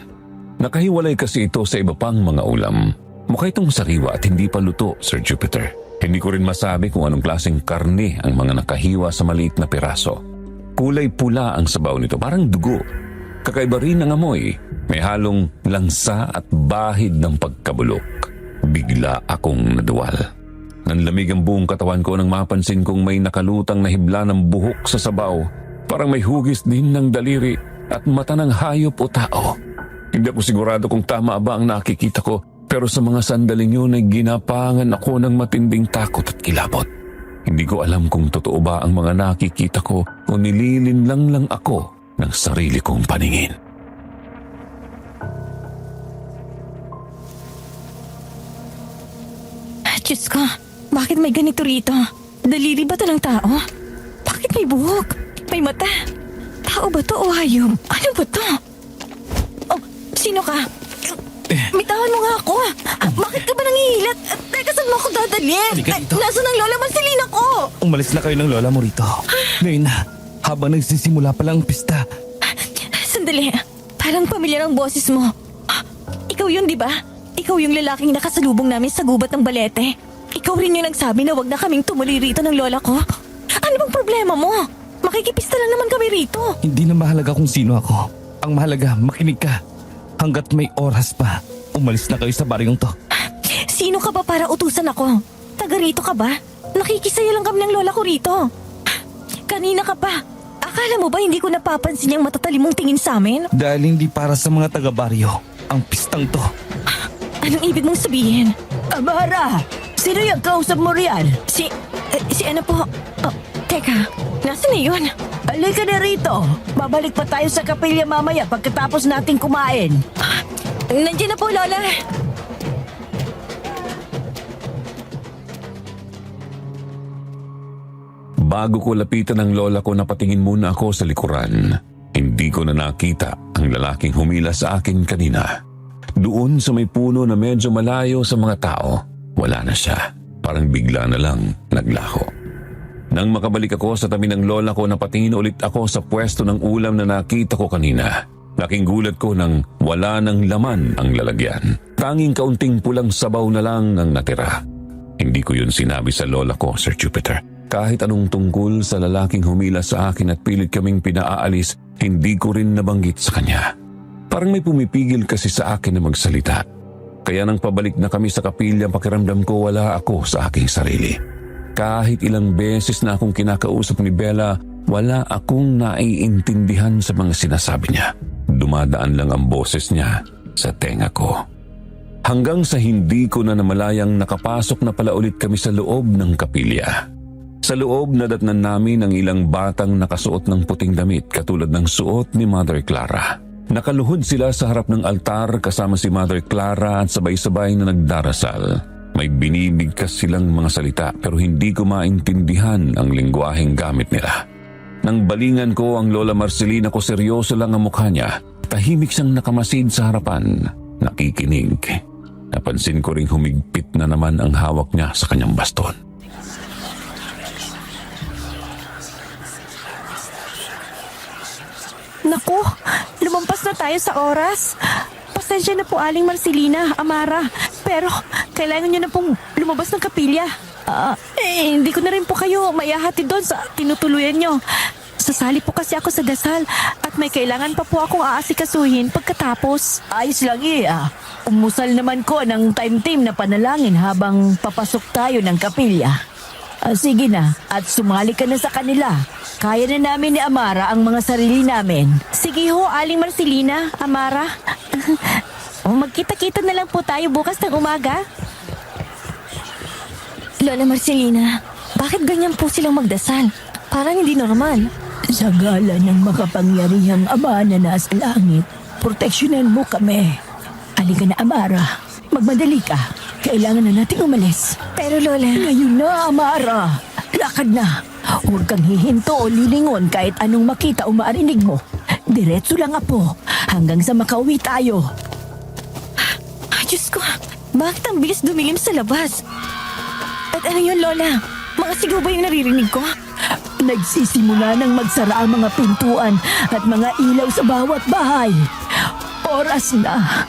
Nakahiwalay kasi ito sa iba pang mga ulam. Mukha itong sariwa at hindi pa luto, Sir Jupiter. Hindi ko rin masabi kung anong klaseng karne ang mga nakahiwa sa maliit na piraso. Kulay pula ang sabaw nito, parang dugo. Kakaiba rin ang amoy. May halong langsa at bahid ng pagkabulok. Bigla akong naduwal. Nanlamig ang buong katawan ko nang mapansin kong may nakalutang na hibla ng buhok sa sabaw. Parang may hugis din ng daliri at mata ng hayop o tao. Hindi ako sigurado kung tama ba ang nakikita ko, pero sa mga sandaling yun ay ginapangan ako ng matinding takot at kilabot. Hindi ko alam kung totoo ba ang mga nakikita ko o nililinlang lang ako ng sarili kong paningin. Diyos ko, bakit may ganito rito? Daliri ba to ng tao? Bakit may buhok? May mata? Tao ba to o hayop? Ano ba to? Oh, sino ka? Bitawan mo nga ako. Bakit ka ba nangihilat? Teka, saan mo ako dadalhin? Halika dito. Nasaan ang Lola Marcelina ko? Umalis na kayo ng lola mo rito. Ngayon na, habang nagsisimula pa lang ang pista. Sandali, parang pamilyar ang boses mo. Ikaw yun, di ba? Ikaw yung lalaking nakasalubong namin sa gubat ng balete. Ikaw rin yung nagsabi na wag na kaming tumuli rito ng lola ko. Ano bang problema mo? Makikipista lang naman kami rito. Hindi na mahalaga kung sino ako. Ang mahalaga, makinig ka. Hanggat may oras pa, umalis na kayo sa baryong to. Sino ka ba para utusan ako? Taga rito ka ba? Nakikisaya lang kami ng lola ko rito. Kanina ka pa. Akala mo ba hindi ko napapansin yung matatalimong tingin sa amin? Dahil hindi para sa mga taga-baryo ang pistang to. Anong ibig mong sabihin? Amara! Sino yung kausap mo riyan? Si ano po? Oh, teka, nasaan na yun? Halika na rito. Babalik pa tayo sa kapilya mamaya pagkatapos nating kumain. Nandiyan na po, Lola. Bago ko lapitan ang lola ko, napatingin muna ako sa likuran. Hindi ko na nakita ang lalaking humila sa akin kanina. Doon sa may puno na medyo malayo sa mga tao, wala na siya. Parang bigla na lang naglaho. Nang makabalik ako sa tabi ng lola ko, napatingin ulit ako sa pwesto ng ulam na nakita ko kanina. Laking gulat ko nang wala ng laman ang lalagyan. Tanging kaunting pulang sabaw na lang ang natira. Hindi ko yun sinabi sa lola ko, Sir Jupiter. Kahit anong tungkol sa lalaking humila sa akin at pilit kaming pinaaalis, hindi ko rin nabanggit sa kanya. Parang may pumipigil kasi sa akin na magsalita. Kaya nang pabalik na kami sa kapilya, pakiramdam ko wala ako sa aking sarili. Kahit ilang beses na akong kinakausap ni Bella, wala akong naiintindihan sa mga sinasabi niya. Dumadaan lang ang boses niya sa tenga ko. Hanggang sa hindi ko na namalayang nakapasok na pala ulit kami sa loob ng kapilya. Sa loob nadatnan namin ang ilang batang nakasuot ng puting damit katulad ng suot ni Mother Clara. Nakaluhod sila sa harap ng altar kasama si Mother Clara at sabay-sabay na nagdarasal. May binibigkas silang mga salita pero hindi ko maintindihan ang lengguwaheng gamit nila. Nang balingan ko ang Lola Marcelina ko, seryoso lang ang mukha niya. Tahimik siyang nakamasid sa harapan, nakikinig. Napansin ko ring humigpit na naman ang hawak niya sa kanyang baston. Naku, lumampas na tayo sa oras. Pasensya na po, Aling Marcelina, Amara. Pero kailangan nyo na pong lumabas ng kapilya. Hindi ko na rin po kayo maihahatid doon sa tinutuluyan nyo. Sasali po kasi ako sa dasal at may kailangan pa po akong aasikasuhin pagkatapos. Ayos lang Umusal naman ko ng time-team na panalangin habang papasok tayo ng kapilya. Sige na, at sumali ka na sa kanila. Kaya na namin ni Amara ang mga sarili namin. Sige ho, Aling Marcelina, Amara. Magkita-kita na lang po tayo bukas ng umaga. Lola Marcelina, bakit ganyan po silang magdasal? Parang hindi normal. Sa gala ng makapangyarihang Ama na nasa langit, proteksyonan mo kami. Halika na, Amara. Magmadali ka. Kailangan na nating umalis. Pero Lola... Ngayon na, Amara. Lakad na. Huwag kang hihinto o lilingon kahit anong makita o marinig mo. Diretso lang, Apo. Hanggang sa makauwi tayo. Diyos ko, bakit ang bilis dumilim sa labas? At ano yun, Lola? Mga sigaw ba yung naririnig ko? Nagsisimula ng magsara ang mga pintuan at mga ilaw sa bawat bahay. Oras na.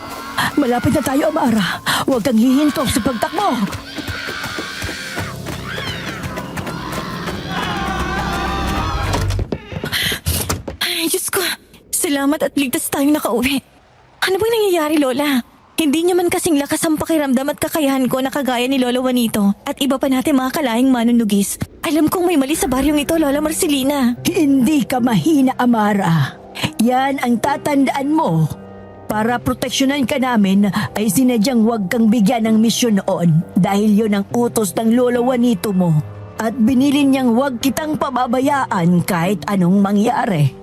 Malapit na tayo, Amara. Huwag kang hihinto sa pagtakbo. Ay, Diyos ko. Salamat at ligtas tayong nakauwi. Ano bang nangyayari, Lola? Hindi niya man kasing lakas ang pakiramdam at kakayahan ko na kagaya ni Lola Juanito at iba pa natin mga kalahing manunugis. Alam kong may mali sa baryong ito, Lola Marcelina. Hindi ka mahina, Amara. Yan ang tatandaan mo. Para proteksyonan ka namin ay sinadyang huwag kang bigyan ng misyon noon dahil yon ang utos ng Lola Juanito mo. At binilin niyang huwag kitang pababayaan kahit anong mangyari.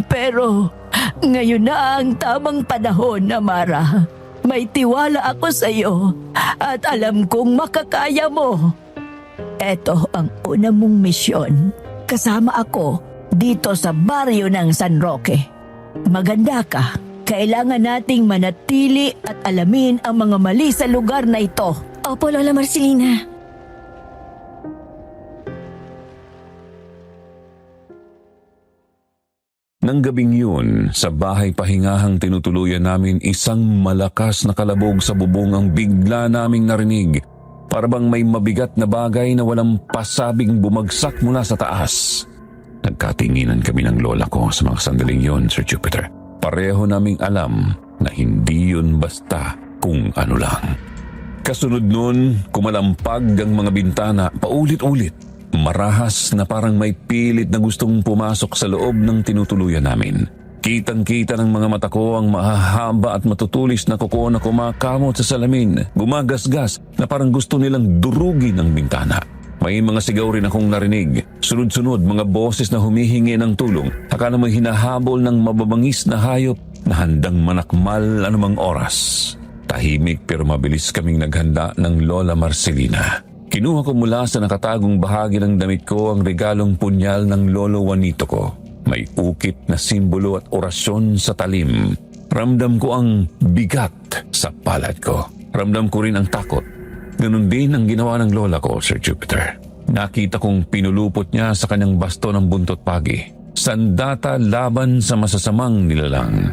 Pero ngayon na ang tamang panahon, Amara. May tiwala ako sa iyo at alam kong makakaya mo. Ito ang una mong misyon. Kasama ako dito sa baryo ng San Roque. Maganda ka. Kailangan nating manatili at alamin ang mga mali sa lugar na ito. Opo, Lola Marcelina. Nang gabing yun, sa bahay pahingahang tinutuluyan namin, isang malakas na kalabog sa bubong ang bigla naming narinig. Para bang may mabigat na bagay na walang pasabing bumagsak mula sa taas. Nagkatinginan kami ng lola ko sa mga sandaling yun, Sir Jupiter. Pareho naming alam na hindi yun basta kung ano lang. Kasunod nun, kumalampag ang mga bintana paulit-ulit. Marahas na parang may pilit na gustong pumasok sa loob ng tinutuluyan namin. Kitang-kita ng mga mata ko ang mahahaba at matutulis na kuko na kumakamot sa salamin, gumagasgas na parang gusto nilang durugin ang bintana. May mga sigaw rin akong narinig. Sunod-sunod mga boses na humihingi ng tulong. Akala mo'y hinahabol ng mababangis na hayop na handang manakmal anumang oras. Tahimik pero mabilis kaming naghanda ng Lola Marcelina. Kinuha ko mula sa nakatagong bahagi ng damit ko ang regalong punyal ng Lolo Juanito ko. May ukit na simbolo at orasyon sa talim. Ramdam ko ang bigat sa palad ko. Ramdam ko rin ang takot. Ganun din ang ginawa ng lola ko, Sir Jupiter. Nakita kong pinulupot niya sa kanyang basto ng buntot pagi. Sandata laban sa masasamang nilalang.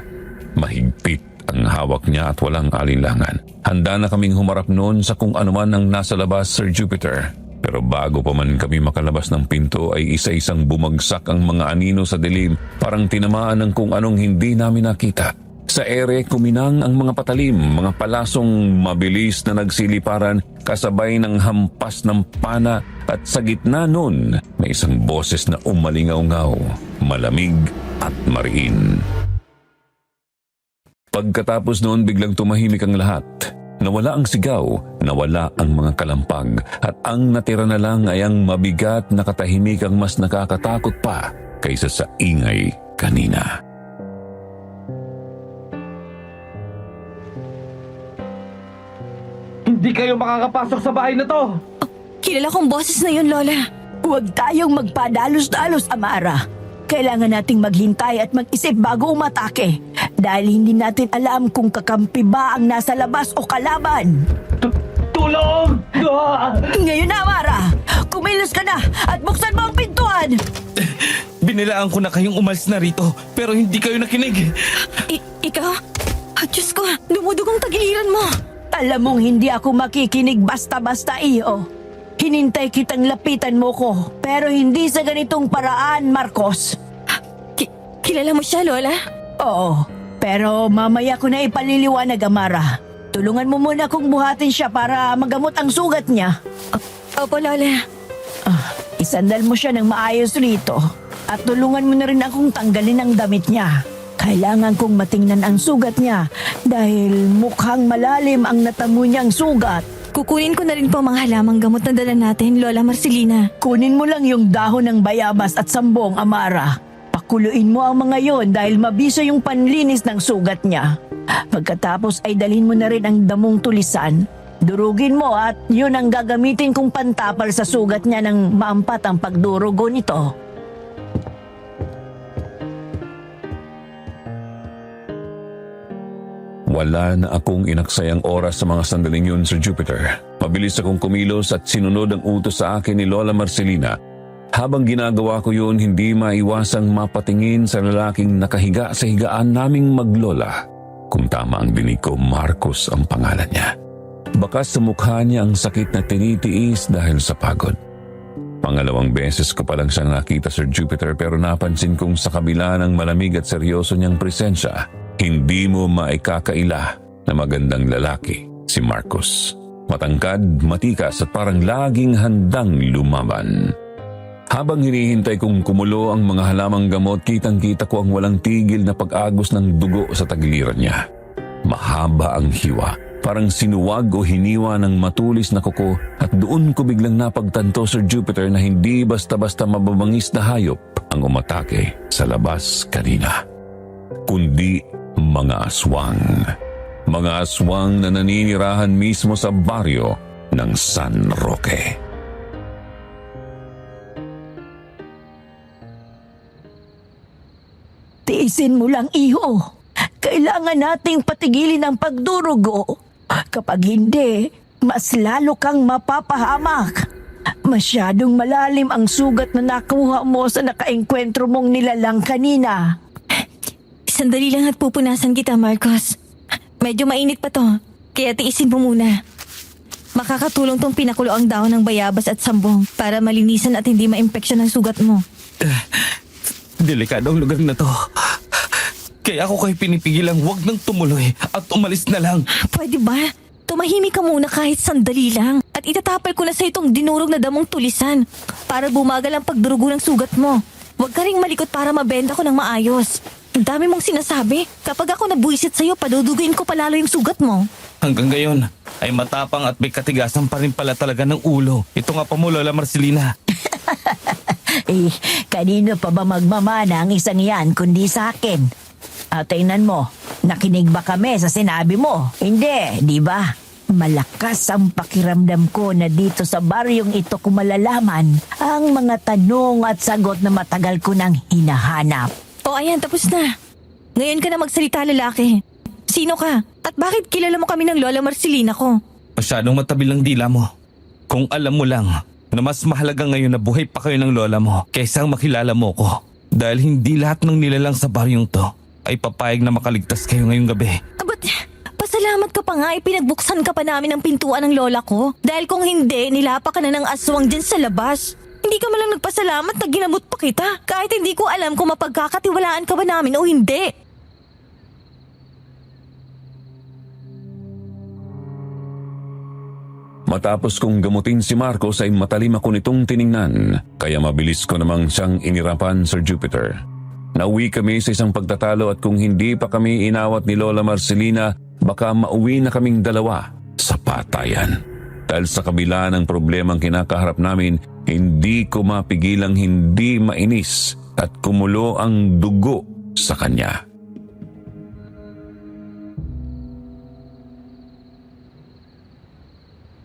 Mahigpit ang hawak niya at walang alinlangan. Handa na kaming humarap noon sa kung anuman ang nasa labas, Sir Jupiter. Pero bago pa man kami makalabas ng pinto ay isa-isang bumagsak ang mga anino sa dilim, parang tinamaan ng kung anong hindi namin nakita. Sa ere kuminang ang mga patalim, mga palasong mabilis na nagsiliparan kasabay ng hampas ng pana at sa gitna nun may isang boses na umalingaw-ngaw, malamig at mariin. Pagkatapos noon biglang tumahimik ang lahat. Nawala ang sigaw, nawala ang mga kalampag, at ang natira na lang ay ang mabigat na katahimikang mas nakakatakot pa kaysa sa ingay kanina. Hindi kayo makakapasok sa bahay na to! Kilala kong boses na yun, Lola. Huwag tayong magpadalos-dalos, Amara. Kailangan nating maghintay at mag-isip bago umatake. Dahil hindi natin alam kung kakampi ba ang nasa labas o kalaban. Tulong! Ngayon na, Amara! Kumilos ka na at buksan mo ang pintuan! Binilaan ko na kayong umalis na rito, pero hindi kayo nakinig. Ikaw? Diyos ko, dumudugong tagiliran mo. Alam mong hindi ako makikinig basta-basta, iyo. Hinintay kitang lapitan mo ko, pero hindi sa ganitong paraan, Marcos. Kilala mo siya, Lola? Oo, pero mamaya ko na ipaliliwanag, Amara. Tulungan mo muna kong buhatin siya para magamot ang sugat niya. Opo, Lola. Isandal mo siya ng maayos rito at tulungan mo na rin akong tanggalin ang damit niya. Kailangan kong matingnan ang sugat niya dahil mukhang malalim ang natamo niyang sugat. Kukunin ko na rin po ang mga halamang gamot na dala natin, Lola Marcelina. Kunin mo lang yung dahon ng bayabas at sambong, Amara. Pakuluin mo ang mga yon dahil mabisa yung panlinis ng sugat niya. Pagkatapos ay dalhin mo na rin ang damong tulisan. Durugin mo at yun ang gagamitin kong pantapal sa sugat niya nang maampat ang pagdurugo nito. Wala na akong inaksayang oras sa mga sandaling yun, Sir Jupiter. Mabilis akong kumilos at sinunod ang utos sa akin ni Lola Marcelina. Habang ginagawa ko yun, hindi maiwasang mapatingin sa lalaking nakahiga sa higaan naming maglola. Kung tama ang dinig ko, Marcos ang pangalan niya. Bakas sa mukha niya ang sakit na tinitiis dahil sa pagod. Pangalawang beses ko pa lang siyang nakita, Sir Jupiter, pero napansin kong sa kabila ng malamig at seryoso niyang presensya, hindi mo maikakaila na magandang lalaki si Marcos. Matangkad, matikas at parang laging handang lumaban. Habang hinihintay kong kumulo ang mga halamang gamot, kitang-kita ko ang walang tigil na pag-agos ng dugo sa tagiliran niya. Mahaba ang hiwa, parang sinuwag o hiniwa ng matulis na kuko, at doon ko biglang napagtanto, Sir Jupiter, na hindi basta-basta mababangis na hayop ang umatake sa labas kanina, kundi mga aswang. Mga aswang na naninirahan mismo sa baryo ng San Roque. Tiisin mo lang, iho. Kailangan nating patigilin ang pagdurugo. Kapag hindi, mas lalo kang mapapahamak. Masyadong malalim ang sugat na nakuha mo sa nakaengkwentro mong nilalang kanina. Sandali lang at pupunasan kita, Marcos. Medyo mainit pa to, kaya tiisin mo muna. Makakatulong tong pinakulo ang dahon ng bayabas at sambong para malinisan at hindi maimpeksyon ang sugat mo. Delikado ang lugar na to. Kaya ako kayo pinipigilang huwag nang tumuloy at umalis na lang. Pwede ba? Tumahimik ka muna kahit sandali lang. At itatapal ko na sa itong dinurog na damong tulisan para bumagal ang pagdurugo ng sugat mo. Huwag ka ring malikot para mabenda ko ng maayos. Ang dami mong sinasabi. Kapag ako nabuisit sa'yo, paduduguin ko palalo yung sugat mo. Hanggang ngayon ay matapang at may katigasan pa rin pala talaga ng ulo. Ito nga pa mo, Lola Marcelina. Kanino pa ba magmamana ang isang yan kundi sa akin? Tingnan mo, nakinig ba kami sa sinabi mo? Hindi, di ba? Malakas ang pakiramdam ko na dito sa baryong ito ko malalaman ang mga tanong at sagot na matagal ko nang hinahanap. O ayan, tapos na. Ngayon ka na magsalita, lalaki. Sino ka? At bakit kilala mo kami ng Lola Marcelina ko? Masyadong matabil ang dila mo. Kung alam mo lang na mas mahalaga ngayon na buhay pa kayo ng lola mo kaysa ang makilala mo ko. Dahil hindi lahat ng nilalang sa baryong to ay papayag na makaligtas kayo ngayong gabi. Ba't pasalamat ka pa nga, ipinagbuksan ka pa namin ang pintuan ng lola ko. Dahil kung hindi, nilapa ka na ng aswang dyan sa labas. Hindi ka malang nagpasalamat na ginamot pa kita. Kahit hindi ko alam kung mapagkakatiwalaan ka ba namin o hindi. Matapos kong gamutin si Marcos ay matalim ako nitong tiningnan, kaya mabilis ko namang siyang inirapan, Sir Jupiter. Nauwi kami sa isang pagtatalo at kung hindi pa kami inawat ni Lola Marcelina, baka mauwi na kaming dalawa sa patayan. Dahil sa kabila ng problemang kinakaharap namin, hindi ko mapigilang hindi mainis at kumulo ang dugo sa kanya.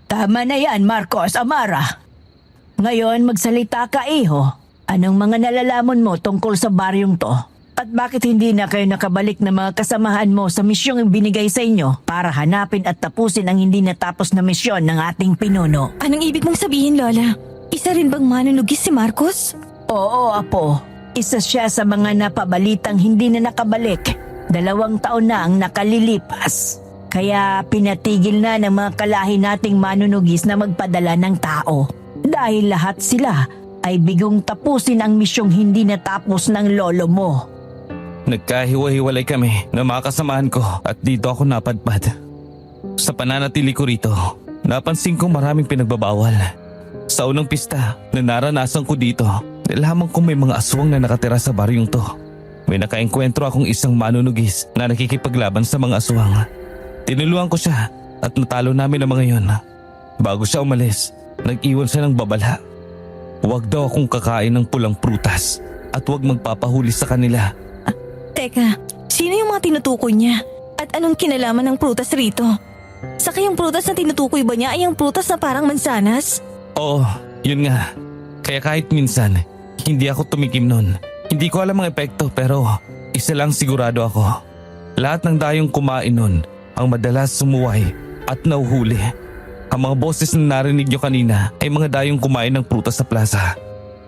Tama na yan, Marcos, Amara. Ngayon, magsalita ka, iho. Anong mga nalalaman mo tungkol sa baryong to? At bakit hindi na kayo nakabalik na mga kasamahan mo sa misyong binigay sa inyo para hanapin at tapusin ang hindi natapos na misyon ng ating pinuno? Anong ibig mong sabihin, Lola? Isa rin bang manunugis si Marcos? Oo, Apo. Isa siya sa mga napabalitang hindi na nakabalik. 2 taon na ang nakalilipas. Kaya pinatigil na ng mga kalahi nating manunugis na magpadala ng tao. Dahil lahat sila ay bigong tapusin ang misyong hindi natapos ng lolo mo. Nagkahiwa-hiwalay kami na mga kasamahan ko at dito ako napadpad. Sa pananatili ko rito, napansin kong maraming pinagbabawal. Sa unang pista na naranasan ko dito, nalaman kong may mga aswang na nakatira sa baryong to. May nakaengkwentro akong isang manunugis na nakikipaglaban sa mga aswang. Tinuluan ko siya at natalo namin ang mga yon. Bago siya umalis, nag-iwan siya ng babala. Huwag daw akong kakain ng pulang prutas at huwag magpapahuli sa kanila. Teka, sino yung mga tinutukoy niya? At anong kinalaman ng prutas rito? Saka yung prutas na tinutukoy ba niya ay yung prutas na parang mansanas? Oo, yun nga. Kaya kahit minsan, hindi ako tumikim nun. Hindi ko alam ang epekto pero isa lang sigurado ako. Lahat ng dayong kumain nun ang madalas sumuway at nauhuli. Ang mga boses na narinig nyo kanina ay mga dayong kumain ng prutas sa plaza.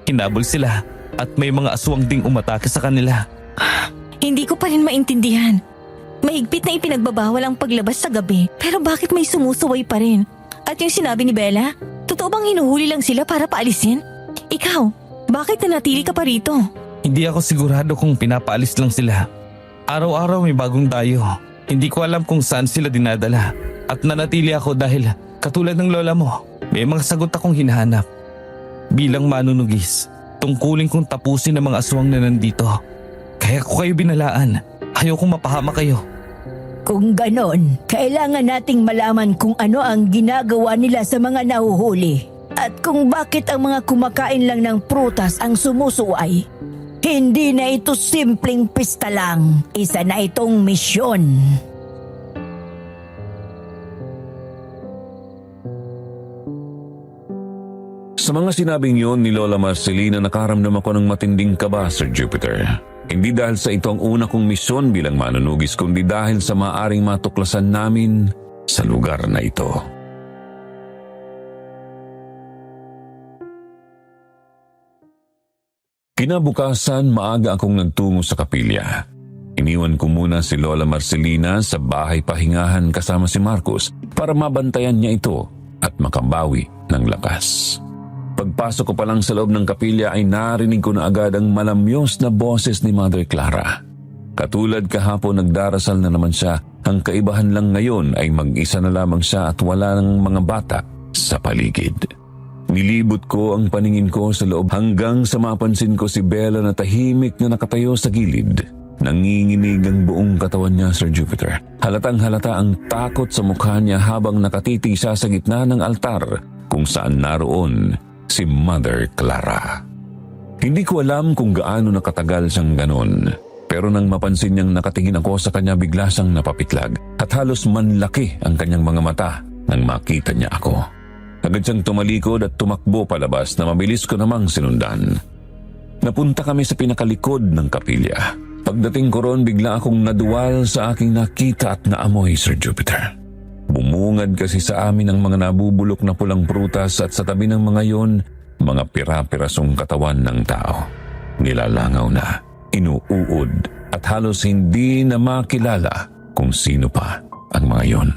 Hinabol sila at may mga aswang ding umatake sa kanila. Hindi ko pa rin maintindihan. Mahigpit na ipinagbabawal ang paglabas sa gabi pero bakit may sumusuway pa rin? At yung sinabi ni Bella, totoo bang hinuhuli lang sila para paalisin? Ikaw, bakit nanatili ka pa rito? Hindi ako sigurado kung pinapaalis lang sila. Araw-araw may bagong dayo. Hindi ko alam kung saan sila dinadala. At nanatili ako dahil katulad ng lola mo, may mga sagot akong hinahanap. Bilang manunugis, tungkulin kong tapusin ang mga aswang na nandito. Kaya ko kayo binalaan. Ayokong mapahama kayo. Kung ganon, kailangan nating malaman kung ano ang ginagawa nila sa mga nahuhuli. At kung bakit ang mga kumakain lang ng prutas ang sumusuway. Hindi na ito simpleng pista lang. Isa na itong misyon. Sa mga sinabing yon ni Lola Marcelina, nakaramdam ako ng matinding kaba, Sir Jupiter. Hindi dahil sa ito ang una kong misyon bilang manunugis, kundi dahil sa maaring matuklasan namin sa lugar na ito. Kinabukasan, maaga akong nagtungo sa kapilya. Iniwan ko muna si Lola Marcelina sa bahay pahingahan kasama si Marcos para mabantayan niya ito at makabawi ng lakas. Pagpasok ko pa lang sa loob ng kapilya ay narinig ko na agad ang malamyos na boses ni Mother Clara. Katulad kahapon, nagdarasal na naman siya. Ang kaibahan lang ngayon ay mag-isa na lamang siya at wala ng mga bata sa paligid. Nilibot ko ang paningin ko sa loob hanggang sa mapansin ko si Bella na tahimik na nakatayo sa gilid. Nanginginig ang buong katawan niya, Sir Jupiter. Halatang halata ang takot sa mukha niya habang nakatitig siya sa gitna ng altar kung saan naroon si Mother Clara. Hindi ko alam kung gaano nakatagal siyang ganon, pero nang mapansin niyang nakatingin ako sa kanya, bigla siyang napapitlag at halos manlaki ang kanyang mga mata nang makita niya ako. Agad siyang tumalikod at tumakbo palabas na mabilis ko namang sinundan. Napunta kami sa pinakalikod ng kapilya. Pagdating ko roon, bigla akong naduwal sa aking nakita at naamoy, Sir Jupiter. Bumungad kasi sa amin ang mga nabubulok na pulang prutas at sa tabi ng mga yon, mga pira-pirasong katawan ng tao. Nilalangaw na, inuuod at halos hindi na makilala kung sino pa ang mga yon.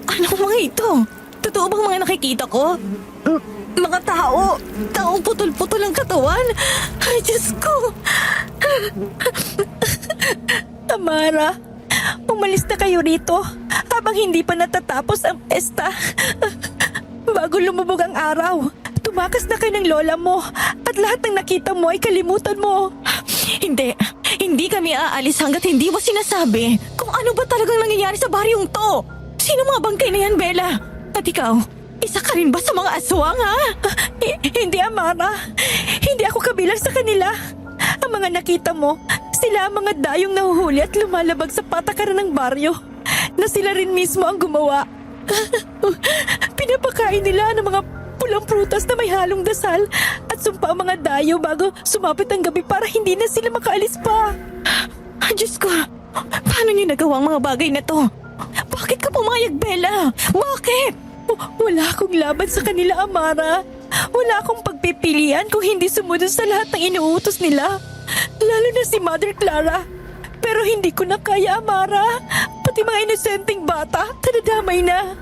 Ano mga ito? Totoo bang mga nakikita ko? Mga tao. Taong putol-putol ang katawan. Ay, Diyos ko. Tamara, umalis na kayo rito habang hindi pa natatapos ang pesta. Bago lumubog ang araw, tumakas na kayo ng lola mo at lahat ng nakita mo ay kalimutan mo. Hindi. Hindi kami aalis hanggat hindi mo sinasabi kung ano ba talagang nangyayari sa baryong to. Sino mga bangkay na yan, Bella? At ikaw, isa ka rin ba sa mga aswang, ha? Hindi, Amara. Hindi ako kabilang sa kanila. Ang mga nakita mo, sila ang mga dayong nahuhuli at lumalabag sa patakaran ng baryo na sila rin mismo ang gumawa. Pinapakain nila ng mga pulang prutas na may halong dasal at sumpa ang mga dayo bago sumapit ang gabi para hindi na sila makaalis pa. Diyos ko, paano niyo nagawa ang mga bagay na to? Bakit ka pumayag, Bella? Bakit? Wala akong laban sa kanila, Amara. Wala akong pagpipilian kung hindi sumunod sa lahat ng inuutos nila. Lalo na si Mother Clara. Pero hindi ko na kaya, Amara. Pati mga inosenteng bata, tanadamay na.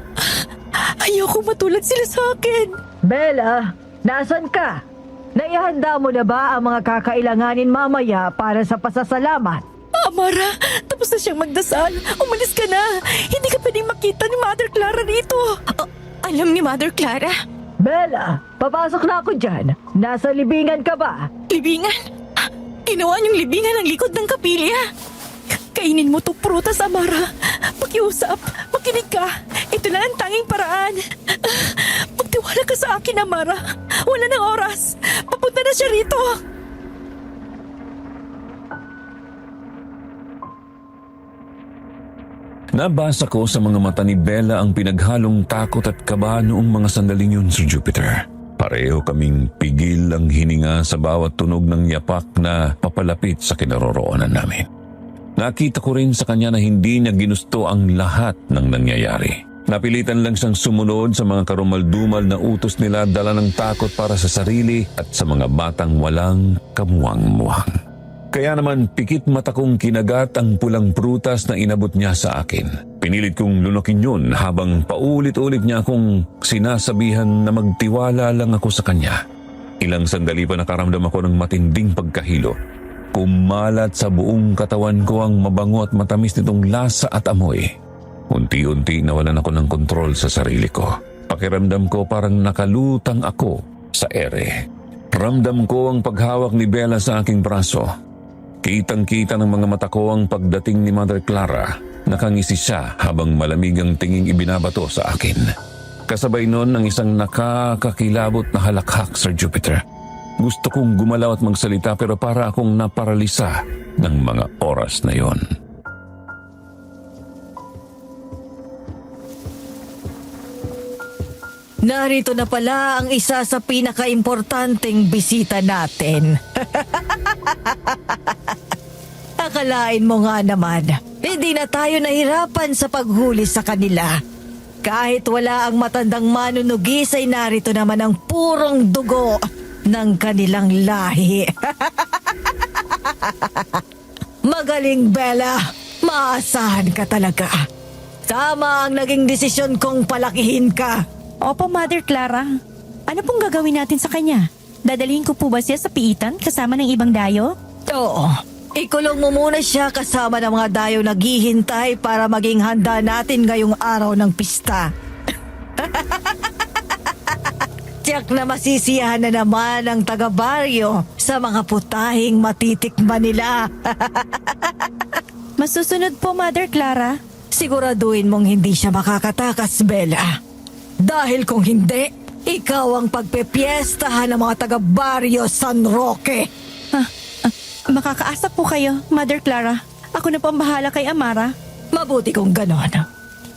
Ayoko matulad sila sa akin. Bella, nasan ka? Naihanda mo na ba ang mga kakailanganin mamaya para sa pasasalamat? Amara, tapos na siyang magdasal. Umalis ka na. Hindi ka pwedeng makita ni Mother Clara rito. Alam ni Mother Clara? Bella, papasok na ako dyan. Nasa libingan ka ba? Libingan? Ginawa niyong libingan ang likod ng kapilya. Kainin mo to prutas, Amara. Pakiusap, makinig ka. Ito lang ang tanging paraan. Magtiwala ka sa akin, Amara. Wala ng oras. Papunta na siya rito. Nabasa ko sa mga mata ni Bella ang pinaghalong takot at kaba noong mga sandaling yun, Sir Jupiter. Pareho kaming pigil ang hininga sa bawat tunog ng yapak na papalapit sa kinaroroonan namin. Nakita ko rin sa kanya na hindi niya ginusto ang lahat ng nangyayari. Napilitan lang siyang sumunod sa mga karumaldumal na utos nila, dala ng takot para sa sarili at sa mga batang walang kamuwang-muwang. Kaya naman pikit mata kong kinagat ang pulang prutas na inabot niya sa akin. Pinilit kong lunukin yun habang paulit-ulit niya akong sinasabihan na magtiwala lang ako sa kanya. Ilang sandali pa nakaramdam ako ng matinding pagkahilo. Kumalat sa buong katawan ko ang mabango at matamis nitong lasa at amoy. Unti-unti nawalan ako ng kontrol sa sarili ko. Pakiramdam ko parang nakalutang ako sa ere. Ramdam ko ang paghawak ni Bella sa aking braso. Kitang-kita ng mga mata ko ang pagdating ni Mother Clara. Nakangisi siya habang malamig ang tinging ibinabato sa akin. Kasabay nun ng isang nakakakilabot na halakhak, Sir Jupiter. Gusto kong gumalaw at magsalita pero para akong naparalisa ng mga oras na yon. Narito na pala ang isa sa pinakaimportanteng bisita natin. Akalain mo nga naman, hindi na tayo nahirapan sa paghuli sa kanila. Kahit wala ang matandang manunugis ay narito naman ang purong dugo ng kanilang lahi. Magaling, Bella. Maasahan ka talaga. Tama ang naging desisyon kong palakihin ka. Opo, Mother Clara. Ano pong gagawin natin sa kanya? Dadalhin ko po ba siya sa piitan kasama ng ibang dayo? Oo. Ikulong mo muna siya kasama ng mga dayo naghihintay para maging handa natin ngayong araw ng pista. Tiyak na masisiyahan na naman ang taga-baryo sa mga putahing matitikman nila. Masusunod po, Mother Clara. Siguraduhin mong hindi siya makakatakas, Bella. Dahil kung hindi, ikaw ang pagpepiestahan ng mga taga-baryo San Roque. Makakaasa po kayo, Mother Clara. Ako na po ang bahala kay Amara. Mabuti kung ganon.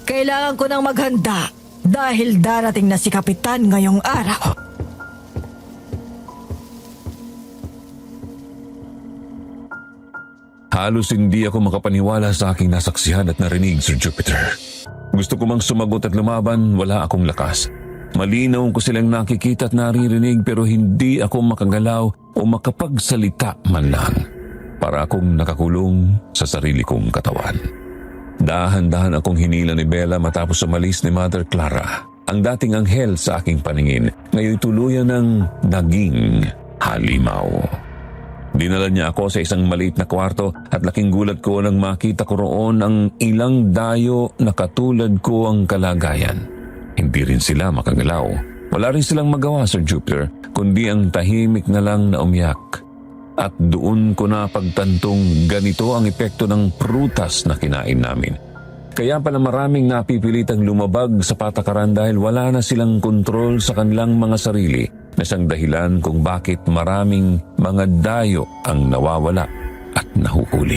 Kailangan ko nang maghanda dahil darating na si Kapitan ngayong araw. Halos hindi ako makapaniwala sa aking nasaksihan at narinig, Sir Jupiter. Gusto ko mang sumagot at lumaban, wala akong lakas. Malinaw ko silang nakikita at naririnig pero hindi ako makagalaw o makapagsalita man lang. Para akong nakakulong sa sarili kong katawan. Dahan-dahan akong hinila ni Bella matapos umalis ni Mother Clara. Ang dating anghel sa aking paningin, ngayon tuluyan ng naging halimaw. Dinala niya ako sa isang maliit na kwarto at laking gulat ko nang makita ko roon ang ilang dayo na katulad ko ang kalagayan. Hindi rin sila makagalaw. Wala rin silang magawa, Sir Jupiter, kundi ang tahimik na lang na umiyak. At doon ko na pagtantong ganito ang epekto ng prutas na kinain namin. Kaya pala maraming napipilitang lumabag sa patakaran dahil wala na silang kontrol sa kanilang mga sarili na siyang dahilan kung bakit maraming mga dayo ang nawawala at nahuhuli.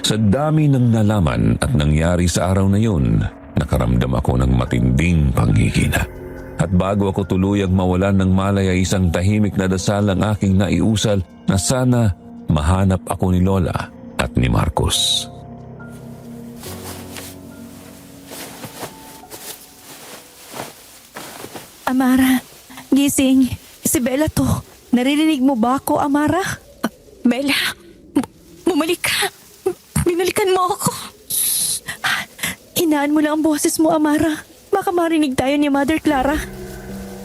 Sa dami ng nalaman at nangyari sa araw na yun, nakaramdam ako ng matinding panghihina. At bago ako tuluyang mawalan ng malay ay isang tahimik na dasal ang aking naiusal na sana mahanap ako ni Lola at ni Marcos. Amara, gising. Si Bella to. Naririnig mo ba ako, Amara? Bella, bumalik ka. Binalikan mo ako. Hinaan mo lang ang boses mo, Amara. Baka marinig tayo ni Mother Clara.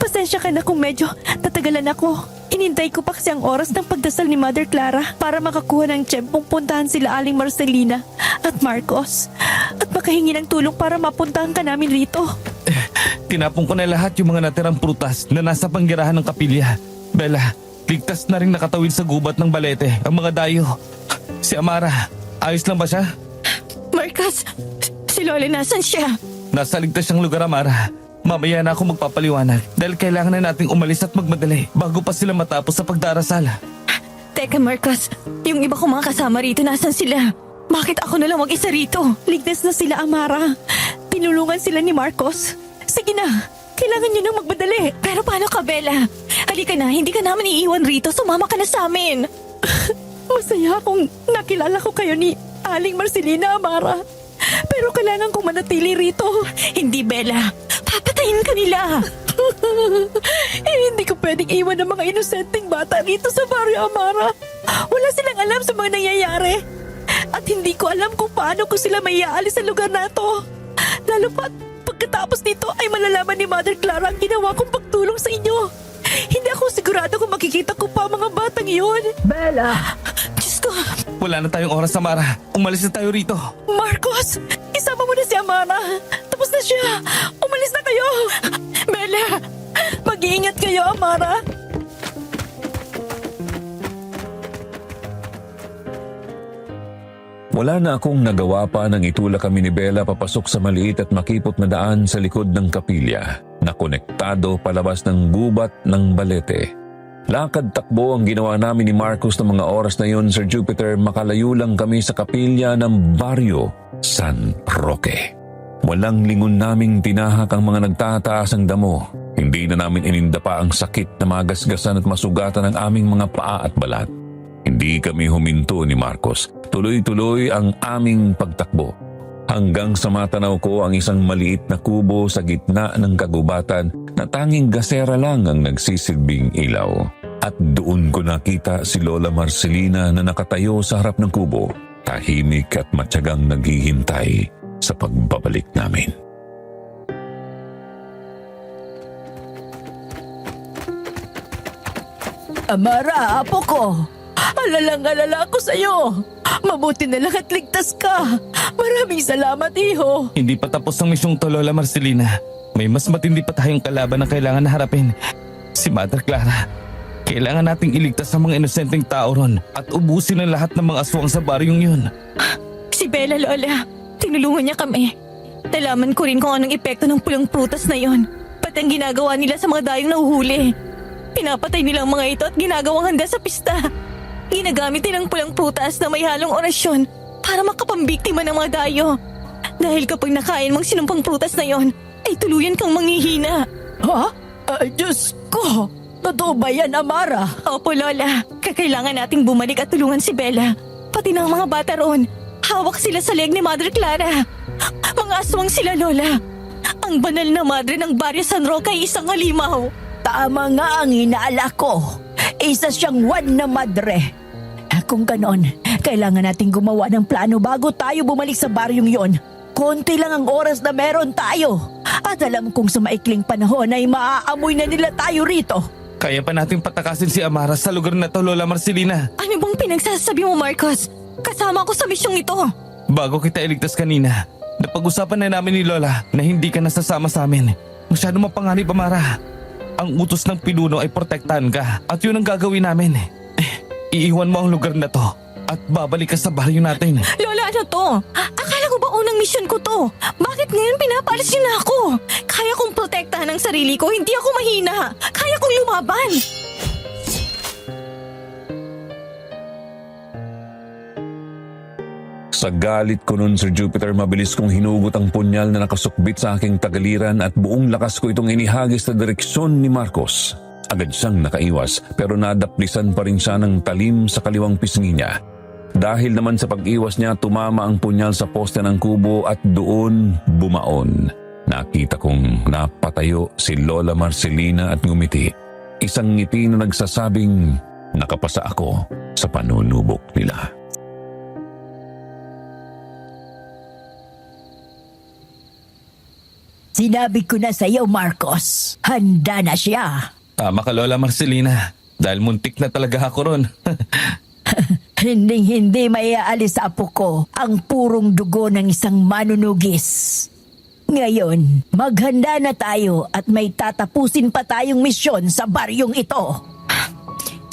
Pasensya ka na kung medyo tatagalan ako. Inintay ko pa kasi ang oras ng pagdasal ni Mother Clara para makakuha ng tiyempong puntahan sila Aling Marcelina at Marcos. At makahingi ng tulong para mapuntahan ka namin rito. Tinapon ko na lahat yung mga natirang prutas na nasa panggirahan ng kapilya. Bella, ligtas na rin nakatawid sa gubat ng balete ang mga dayo. Si Amara, ayos lang ba siya? Marcos, si Lola nasan siya? Nasa ligtas siyang lugar, Amara. Mamaya na ako magpapaliwanag dahil kailangan na nating umalis at magmadali bago pa sila matapos sa pagdarasal. Teka Marcos, yung iba kong mga kasama rito nasan sila? Bakit ako na lang mag-isa rito? Ligtas na sila, Amara. Tinulungan sila ni Marcos. Sige na, kailangan niyo nang magmadali. Pero paano ka, Bella? Halika na, hindi ka namin iiwan rito. Sumama ka na sa amin. Masaya akong nakilala ko kayo ni Aling Marcelina, Amara. Pero kailangan kong manatili rito. Hindi, Bella. Papatayin ka nila. Hindi ko pwedeng iwan ng mga inosenteng bata rito sa baryo, Amara. Wala silang alam sa mga nangyayari. At hindi ko alam kung paano ko sila may aalis sa lugar na to. Lalo pat pagkatapos nito ay malalaman ni Mother Clara ang ginawa kong pagtulong sa inyo. Hindi ako sigurado kung makikita ko pa ang mga batang iyon. Bella! Diyos ko. Wala na tayong oras, Amara. Umalis na tayo rito. Marcos, isama mo na si Amara. Tapos na siya. Umalis na kayo. Bella! Mag-iingat kayo, Amara. Wala na akong nagawa pa nang itulak kami ni Bella papasok sa maliit at makipot na daan sa likod ng kapilya na konektado palabas ng gubat ng balete. Lakad takbo ang ginawa namin ni Marcos ng mga oras na yon, Sir Jupiter, makalayo lang kami sa kapilya ng Barrio San Roque. Walang lingon naming tinahak ang mga nagtataas ang damo. Hindi na namin ininda pa ang sakit na magasgasan at masugatan ng aming mga paa at balat. Hindi kami huminto ni Marcos. Tuloy-tuloy ang aming pagtakbo. Hanggang sa matanaw ko ang isang maliit na kubo sa gitna ng kagubatan na tanging gasera lang ang nagsisilbing ilaw. At doon ko nakita si Lola Marcelina na nakatayo sa harap ng kubo, tahimik at matyagang naghihintay sa pagbabalik namin. Amara, apo ko. Alalang-alala ako sa'yo. Mabuti na lang at ligtas ka. Maraming salamat, iho. Hindi pa tapos ang misyong to, Lola Marcelina. May mas matindi pa tayong kalaban na kailangan na harapin. Si Mother Clara. Kailangan nating iligtas ang mga inosenteng tao ron at ubusin ang lahat ng mga aswang sa baryong yun. Si Bella, Lola. Tinulungan niya kami. Nalaman ko rin kung anong epekto ng pulang prutas na yon. Pati ang ginagawa nila sa mga dayong nahuhuli. Pinapatay nila ang mga ito at ginagawang handa sa pista. Ginagamit nilang pulang prutas na may halong orasyon para makapambiktima ng mga dayo. Dahil kapag nakain mong sinumpang prutas na yon, ay tuluyan kang manghihina. Ha? Ay, Diyos ko. Totoo ba yan, Amara? Opo, Lola. Kakailangan nating bumalik at tulungan si Bella. Pati ng mga bata roon. Hawak sila sa leg ni Mother Clara. Mga aswang sila, Lola. Ang banal na madre ng Barrio San Roque ay isang halimaw. Tama nga ang inaala ko. Isa siyang one na madre. Kung ganon, kailangan nating gumawa ng plano bago tayo bumalik sa baryong yon. Konti lang ang oras na meron tayo. At alam kong sa maikling panahon ay maaamoy na nila tayo rito. Kaya pa nating patakasin si Amara sa lugar na to, Lola Marcelina. Ano bang pinagsasabi mo, Marcos? Kasama ko sa misyong ito. Bago kita iligtas kanina, napag-usapan na namin ni Lola na hindi ka nasasama sa amin. Masyado mapanganib, Amara. Ang utos ng pinuno ay protektahan ka at yun ang gagawin namin. Iiwan mo ang lugar na to at babalik ka sa baryo natin. Lola, ano to? Akala ko ba unang misyon ko to? Bakit ngayon pinapaalis niyo na ako? Kaya kong protektahan ang sarili ko, hindi ako mahina. Kaya kong lumaban. Sa galit ko nun, Sir Jupiter, mabilis kong hinugot ang punyal na nakasukbit sa aking tagaliran at buong lakas ko itong inihagis sa direksyon ni Marcos. Agad siyang nakaiwas pero nadaplisan pa rin siya ng talim sa kaliwang pisngi niya. Dahil naman sa pag-iwas niya, tumama ang punyal sa poste ng kubo at doon bumaon. Nakita kong napatayo si Lola Marcelina at ngumiti. Isang ngiti na nagsasabing nakapasa ako sa panunubok nila. Sinabi ko na sa iyo, Marcos. Handa na siya. Tama ka, Lola Marcelina. Dahil muntik na talaga ako ron. Hindi maiaalis sa apo ko ang purong dugo ng isang manunugis. Ngayon, maghanda na tayo at may tatapusin pa tayong misyon sa baryong ito.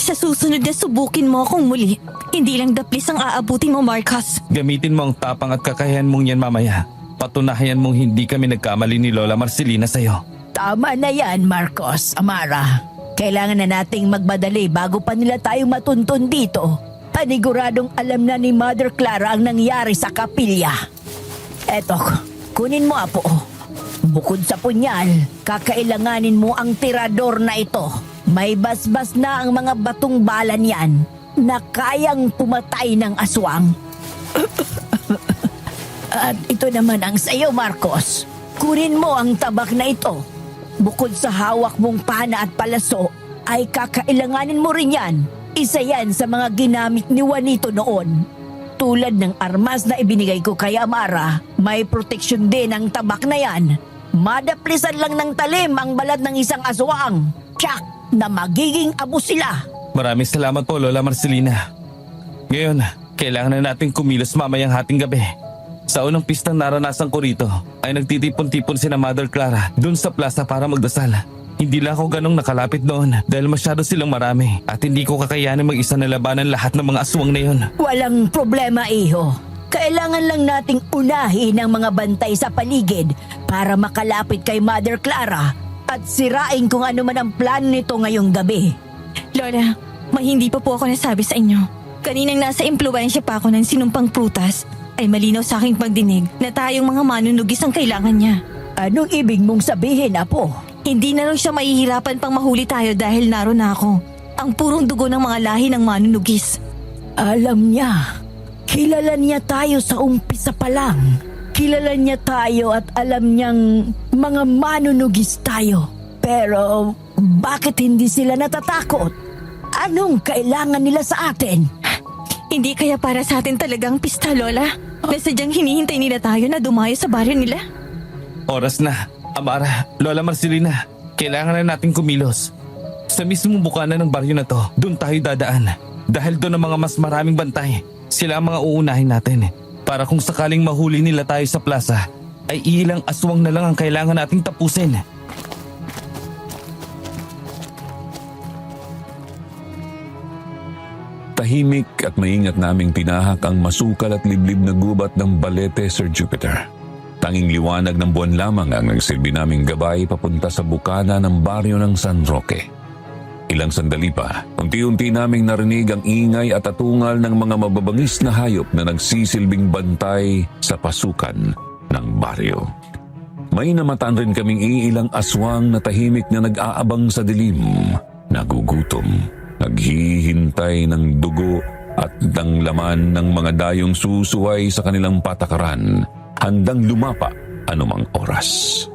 Sa susunod na subukin mo akong muli. Hindi lang daplis ang aabutin mo, Marcos. Gamitin mo ang tapang at kakayahan mong yan mamaya. Patunayan mong hindi kami nagkamali ni Lola Marcelina sa'yo. Tama na yan, Marcos, Amara. Kailangan na nating magmadali bago pa nila tayo matuntun dito. Paniguradong alam na ni Mother Clara ang nangyari sa kapilya. Eto, kunin mo, apo. Bukod sa punyal, kakailanganin mo ang tirador na ito. May basbas na ang mga batong balan yan na kayang pumatay ng aswang. At ito naman ang sayo, Marcos. Kunin mo ang tabak na ito. Bukod sa hawak mong pana at palaso, ay kakailanganin mo rin yan. Isa yan sa mga ginamit ni Juanito noon. Tulad ng armas na ibinigay ko kay Amara, may proteksyon din ang tabak na yan. Madaplisan lang ng talim ang balat ng isang aswang. Tiyak na magiging abo sila. Maraming salamat po, Lola Marcelina. Ngayon, kailangan na natin kumilos mamayang hating gabi. Sa unang pistang naranasan ko rito ay nagtitipon-tipon sina Mother Clara dun sa plaza para magdasal. Hindi lang ako ganong nakalapit doon dahil masyado silang marami at hindi ko kakayanin mag-isa na labanan lahat ng mga aswang na yun. Walang problema, iho. Kailangan lang nating unahin ang mga bantay sa paligid para makalapit kay Mother Clara at sirain kung ano man ang plano nito ngayong gabi. Lola, may hindi pa po ako nasabi sa inyo. Kaninang nasa impluwensya pa ako ng sinumpang prutas, ay malinaw sa aking pagdinig na tayong mga manunugis ang kailangan niya. Anong ibig mong sabihin, Apo? Hindi na raw siya mahihirapan pang mahuli tayo dahil naroon na ako. Ang purong dugo ng mga lahi ng manunugis. Alam niya. Kilala niya tayo sa umpisa pa lang. Kilala niya tayo at alam niyang mga manunugis tayo. Pero bakit hindi sila natatakot? Anong kailangan nila sa atin? Hindi kaya para sa atin talagang pista, Lola? Na sadyang hinihintay nila tayo na dumayo sa baryo nila? Oras na. Amara, Lola Marcelina, kailangan na natin kumilos. Sa mismong bukana ng baryo na to, doon tayo dadaan. Dahil doon ang mga mas maraming bantay. Sila ang mga uunahin natin. Para kung sakaling mahuli nila tayo sa plaza, ay ilang aswang na lang ang kailangan nating tapusin. Tahimik at maingat naming tinahak ang masukal at liblib na gubat ng Balete, Sir Jupiter. Tanging liwanag ng buwan lamang ang nagsilbi naming gabay papunta sa bukana ng baryo ng San Roque. Ilang sandali pa, unti-unti naming narinig ang ingay at atungal ng mga mababangis na hayop na nagsisilbing bantay sa pasukan ng baryo. May namataan rin kaming iilang aswang na tahimik na nag-aabang sa dilim, nagugutom, naghihintay ng dugo at ng laman ng mga dayong susuway sa kanilang patakaran, handang lumapa anumang oras.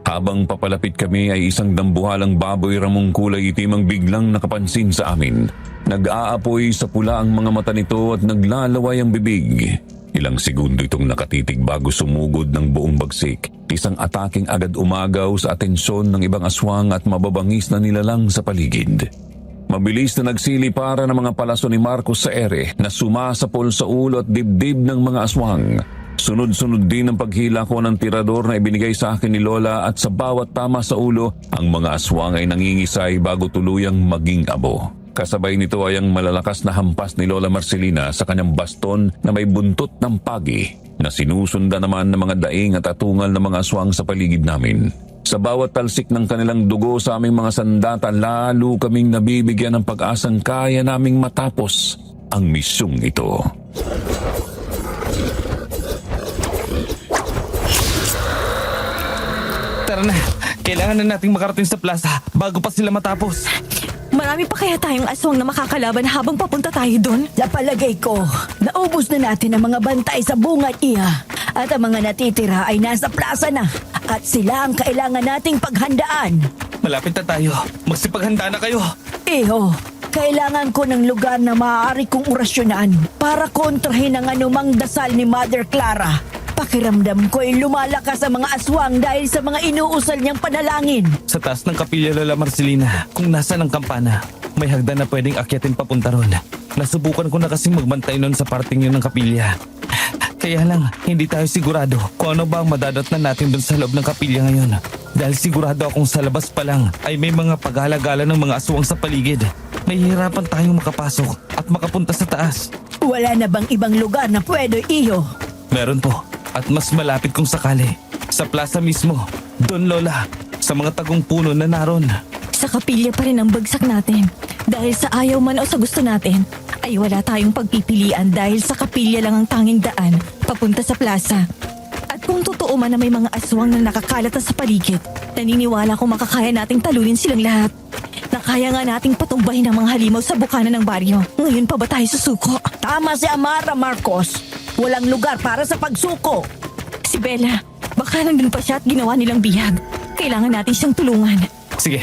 Habang papalapit kami ay isang dambuhalang baboy ramong kulay itim ang biglang nakapansin sa amin. Nag-aapoy sa pula ang mga mata nito at naglalaway ang bibig. Ilang segundo itong nakatitig bago sumugod ng buong bagsik. Isang ataking agad umagaw sa atensyon ng ibang aswang at mababangis na nilalang sa paligid. Mabilis na nagsili para ng mga palaso ni Marcos sa ere na sumasapol sa ulo at dibdib ng mga aswang. Sunod-sunod din ang paghila ko ng tirador na ibinigay sa akin ni Lola at sa bawat tama sa ulo, ang mga aswang ay nangingisay bago tuluyang maging abo. Kasabay nito ay ang malalakas na hampas ni Lola Marcelina sa kanyang baston na may buntot ng pagi na sinusundan naman ng mga daing at atungal ng mga aswang sa paligid namin. Sa bawat talsik ng kanilang dugo sa aming mga sandata, lalo kaming nabibigyan ng pag-asang kaya naming matapos ang misyong ito. Tara na, kailangan na nating makarating sa plaza bago pa sila matapos. Marami pa kaya tayong aswang na makakalaban habang papunta tayo doon? Sa palagay ko, naubos na natin ang mga bantay sa bungad iya. At ang mga natitira ay nasa plaza na. At sila ang kailangan nating paghandaan. Malapit na tayo, magsipaghanda na kayo. Iho, kailangan ko ng lugar na maaari kong orasyonan para kontrahin ang anumang dasal ni Mother Clara. Pakiramdam ko ay lumalakas ang mga aswang dahil sa mga inuusal niyang panalangin. Sa taas ng kapilya, Lola Marcelina, kung nasaan ang kampana, may hagdan na pwedeng akyatin papunta ron. Nasubukan ko na kasing magbantay noon sa parting yun ng kapilya. Kaya lang, hindi tayo sigurado kung ano ba ang madadatnan natin doon sa loob ng kapilya ngayon. Dahil sigurado akong sa labas pa lang ay may mga paghalagala ng mga aswang sa paligid. Mahihirapan tayong makapasok at makapunta sa taas. Wala na bang ibang lugar na pwede, Iho? Meron po. At mas malapit kung sakali. Sa plaza mismo. Doon, Lola. Sa mga tagong puno na naroon. Sa kapilya pa rin ang bagsak natin. Dahil sa ayaw man o sa gusto natin, ay wala tayong pagpipilian dahil sa kapilya lang ang tanging daan papunta sa plaza. At kung totoo man na may mga aswang na nakakalata sa paligid, naniniwala kong makakaya nating talunin silang lahat. Nakaya nga nating patumbahin ang mga halimaw sa bukana ng baryo. Ngayon pa ba tayo susuko? Tama si Amara, Marcos. Walang lugar para sa pagsuko. Si Bella, baka nandun pa siya at ginawa nilang bihag. Kailangan natin siyang tulungan. Sige,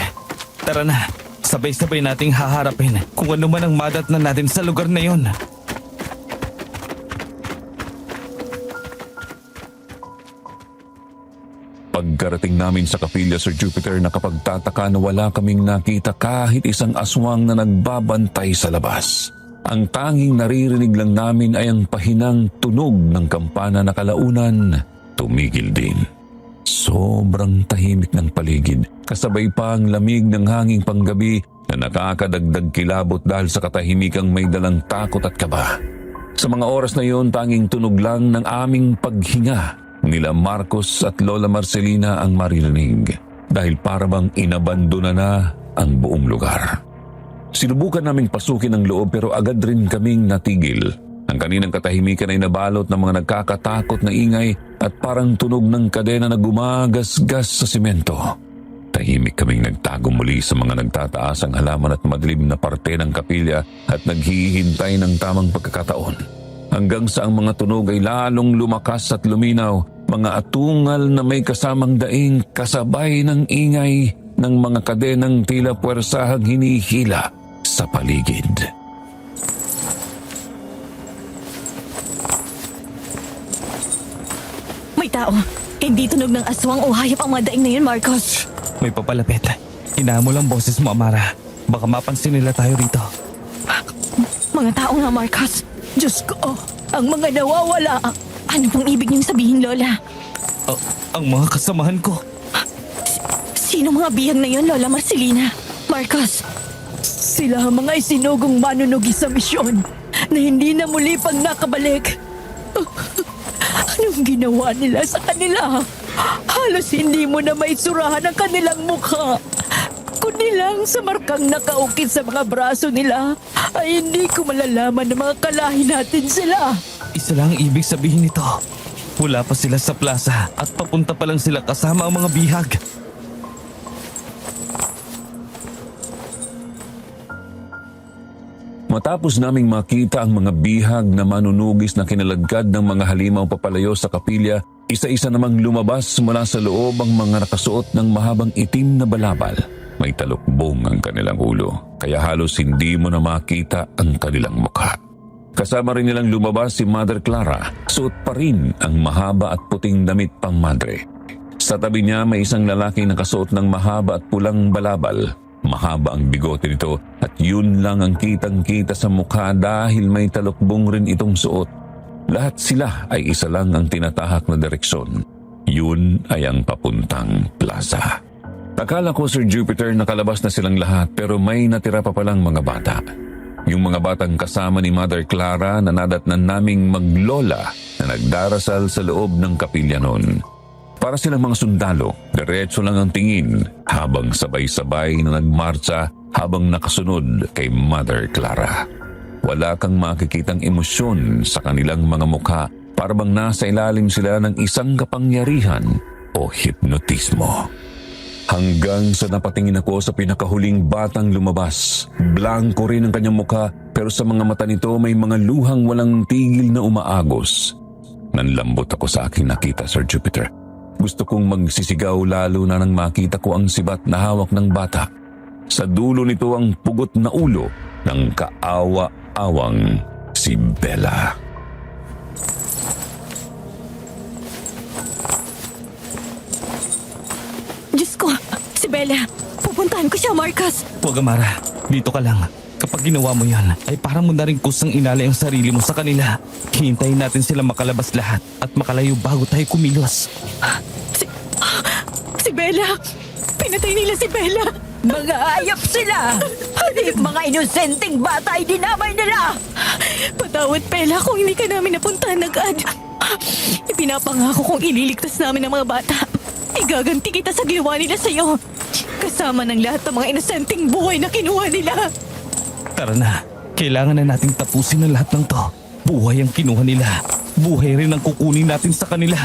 tara na. Sabay-sabay nating haharapin kung ano man ang madatnan natin sa lugar na yon. Pagkarating namin sa kapilya, Sir Jupiter, nakapagtataka na wala kaming nakita kahit isang aswang na nagbabantay sa labas. Ang tanging naririnig lang namin ay ang pahinang tunog ng kampana na kalaunan tumigil din. Sobrang tahimik ng paligid, kasabay pa ang lamig ng hanging panggabi na nakakadagdag kilabot dahil sa katahimikang may dalang takot at kaba. Sa mga oras na yon, tanging tunog lang ng aming paghinga nila Marcos at Lola Marcelina ang maririnig dahil parabang inabandona na ang buong lugar. Sinubukan naming pasukin ang loob pero agad rin kaming natigil. Ang kaninang katahimikan ay nabalot ng mga nagkakatakot na ingay at parang tunog ng kadena na gumagasgas sa simento. Tahimik kaming nagtago muli sa mga nagtataas ang halaman at madilim na parte ng kapilya at naghihintay ng tamang pagkakataon. Hanggang sa ang mga tunog ay lalong lumakas at luminaw, mga atungal na may kasamang daing kasabay ng ingay ng mga kadenang tila puwersahang hinihila sa paligid. May tao. Hindi tunog ng aswang o hayop ang mga daing na yun, Marcos. May papalapit. Hinamol ang boses mo, Amara. Baka mapansin nila tayo rito. Mga tao nga, Marcos. Diyos ko, ang mga nawawala. Ano pong ibig niyong sabihin, Lola? Ang mga kasamahan ko. Sino mga bihag na yun, Lola Marcelina? Marcos, Sila ang mga isinugong manunugi sa misyon na hindi na muli pang nakabalik. Anong ginawa nila sa kanila? Halos hindi mo na maitsurahan ang kanilang mukha. Kundi lang sa markang nakaukit sa mga braso nila ay hindi ko malalaman na mga kalahi natin sila. Isa lang ang ibig sabihin nito. Wala pa sila sa plaza at papunta pa lang sila kasama ang mga bihag. Matapos naming makita ang mga bihag na manunugis na kinaladkad ng mga halimaw papalayo sa kapilya, isa-isa namang lumabas mula sa loob ang mga nakasuot ng mahabang itim na balabal. May talukbong ang kanilang ulo, kaya halos hindi mo na makita ang kanilang mukha. Kasama rin nilang lumabas si Mother Clara, suot pa rin ang mahaba at puting damit pang madre. Sa tabi niya may isang lalaki na kasuot ng mahaba at pulang balabal. Mahaba ang bigote nito at yun lang ang kitang-kita sa mukha dahil may talukbong rin itong suot. Lahat sila ay isa lang ang tinatahak na direksyon. Yun ay ang papuntang plaza. Akala ko, Sir Jupiter, nakalabas na silang lahat pero may natira pa palang mga bata. Yung mga batang kasama ni Mother Clara na nadatnan naming maglola na nagdarasal sa loob ng kapilya noon. Para silang mga sundalo, diretso lang ang tingin habang sabay-sabay na nagmarcha habang nakasunod kay Mother Clara. Wala kang makikitang emosyon sa kanilang mga mukha para bang nasa ilalim sila ng isang kapangyarihan o hipnotismo. Hanggang sa napatingin ako sa pinakahuling batang lumabas. Blanko rin ang kanyang mukha pero sa mga mata nito may mga luhang walang tigil na umaagos. Nanlambot ako sa aking nakita, Sir Jupiter. Gusto kong magsisigaw lalo na nang makita ko ang sibat na hawak ng bata. Sa dulo nito ang pugot na ulo ng kaawa-awang si Bella. Diyos ko, si Bella. Pupuntahan ko siya, Marcos. Huwag, Amara. Dito ka lang. Kapag ginawa mo yan, ay parang mo na rin kusang inalay ang sarili mo sa kanila. Hihintayin natin sila makalabas lahat at makalayo bago tayo kumilos. Si Bella. Pinatay nila si Bella. Mga ayap sila! Hindi mga inosenteng bata ay dinamay nila! Patawad, Bella, kung hindi ka namin napuntahan agad. Ipinapangako kong ililigtas namin ang mga bata. Igaganti kita sa ginawa nila sa'yo. Kasama ng lahat ng mga inosenteng buhay na kinuha nila. Tara na. Kailangan na nating tapusin ang lahat ng to. Buhay ang kinuha nila. Buhay rin ang kukunin natin sa kanila.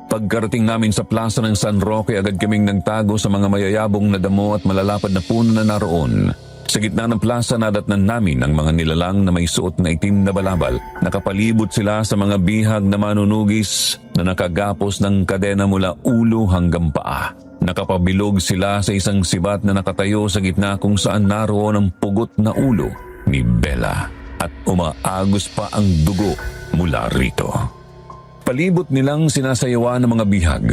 Pagkarating namin sa plaza ng San Roque, agad kaming nagtago sa mga mayayabong na damo at malalapad na puno na naroon. Sa gitna ng plaza, nadatnan namin ang mga nilalang na may suot na itim na balabal. Nakapalibot sila sa mga bihag na manunugis na nakagapos ng kadena mula ulo hanggang paa. Nakapabilog sila sa isang sibat na nakatayo sa gitna kung saan naroon ang pugot na ulo ni Bella at umaagos pa ang dugo mula rito. Palibot nilang sinasayawan ng mga bihag.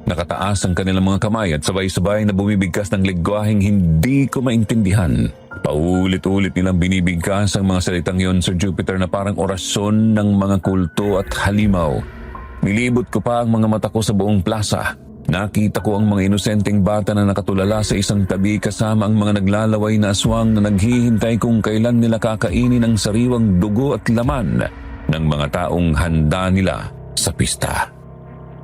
Nakataas ang kanilang mga kamay at sabay-sabay na bumibigkas ng ligwaheng hindi ko maintindihan. Paulit-ulit nilang binibigkas ang mga salitang yon, Sir Jupiter, na parang orasyon ng mga kulto at halimaw. Nilibot ko pa ang mga mata ko sa buong plaza. Nakita ko ang mga inosenteng bata na nakatulala sa isang tabi kasama ang mga naglalaway na aswang na naghihintay kung kailan nila kakainin ang sariwang dugo at laman ng mga taong handa nila sa pista.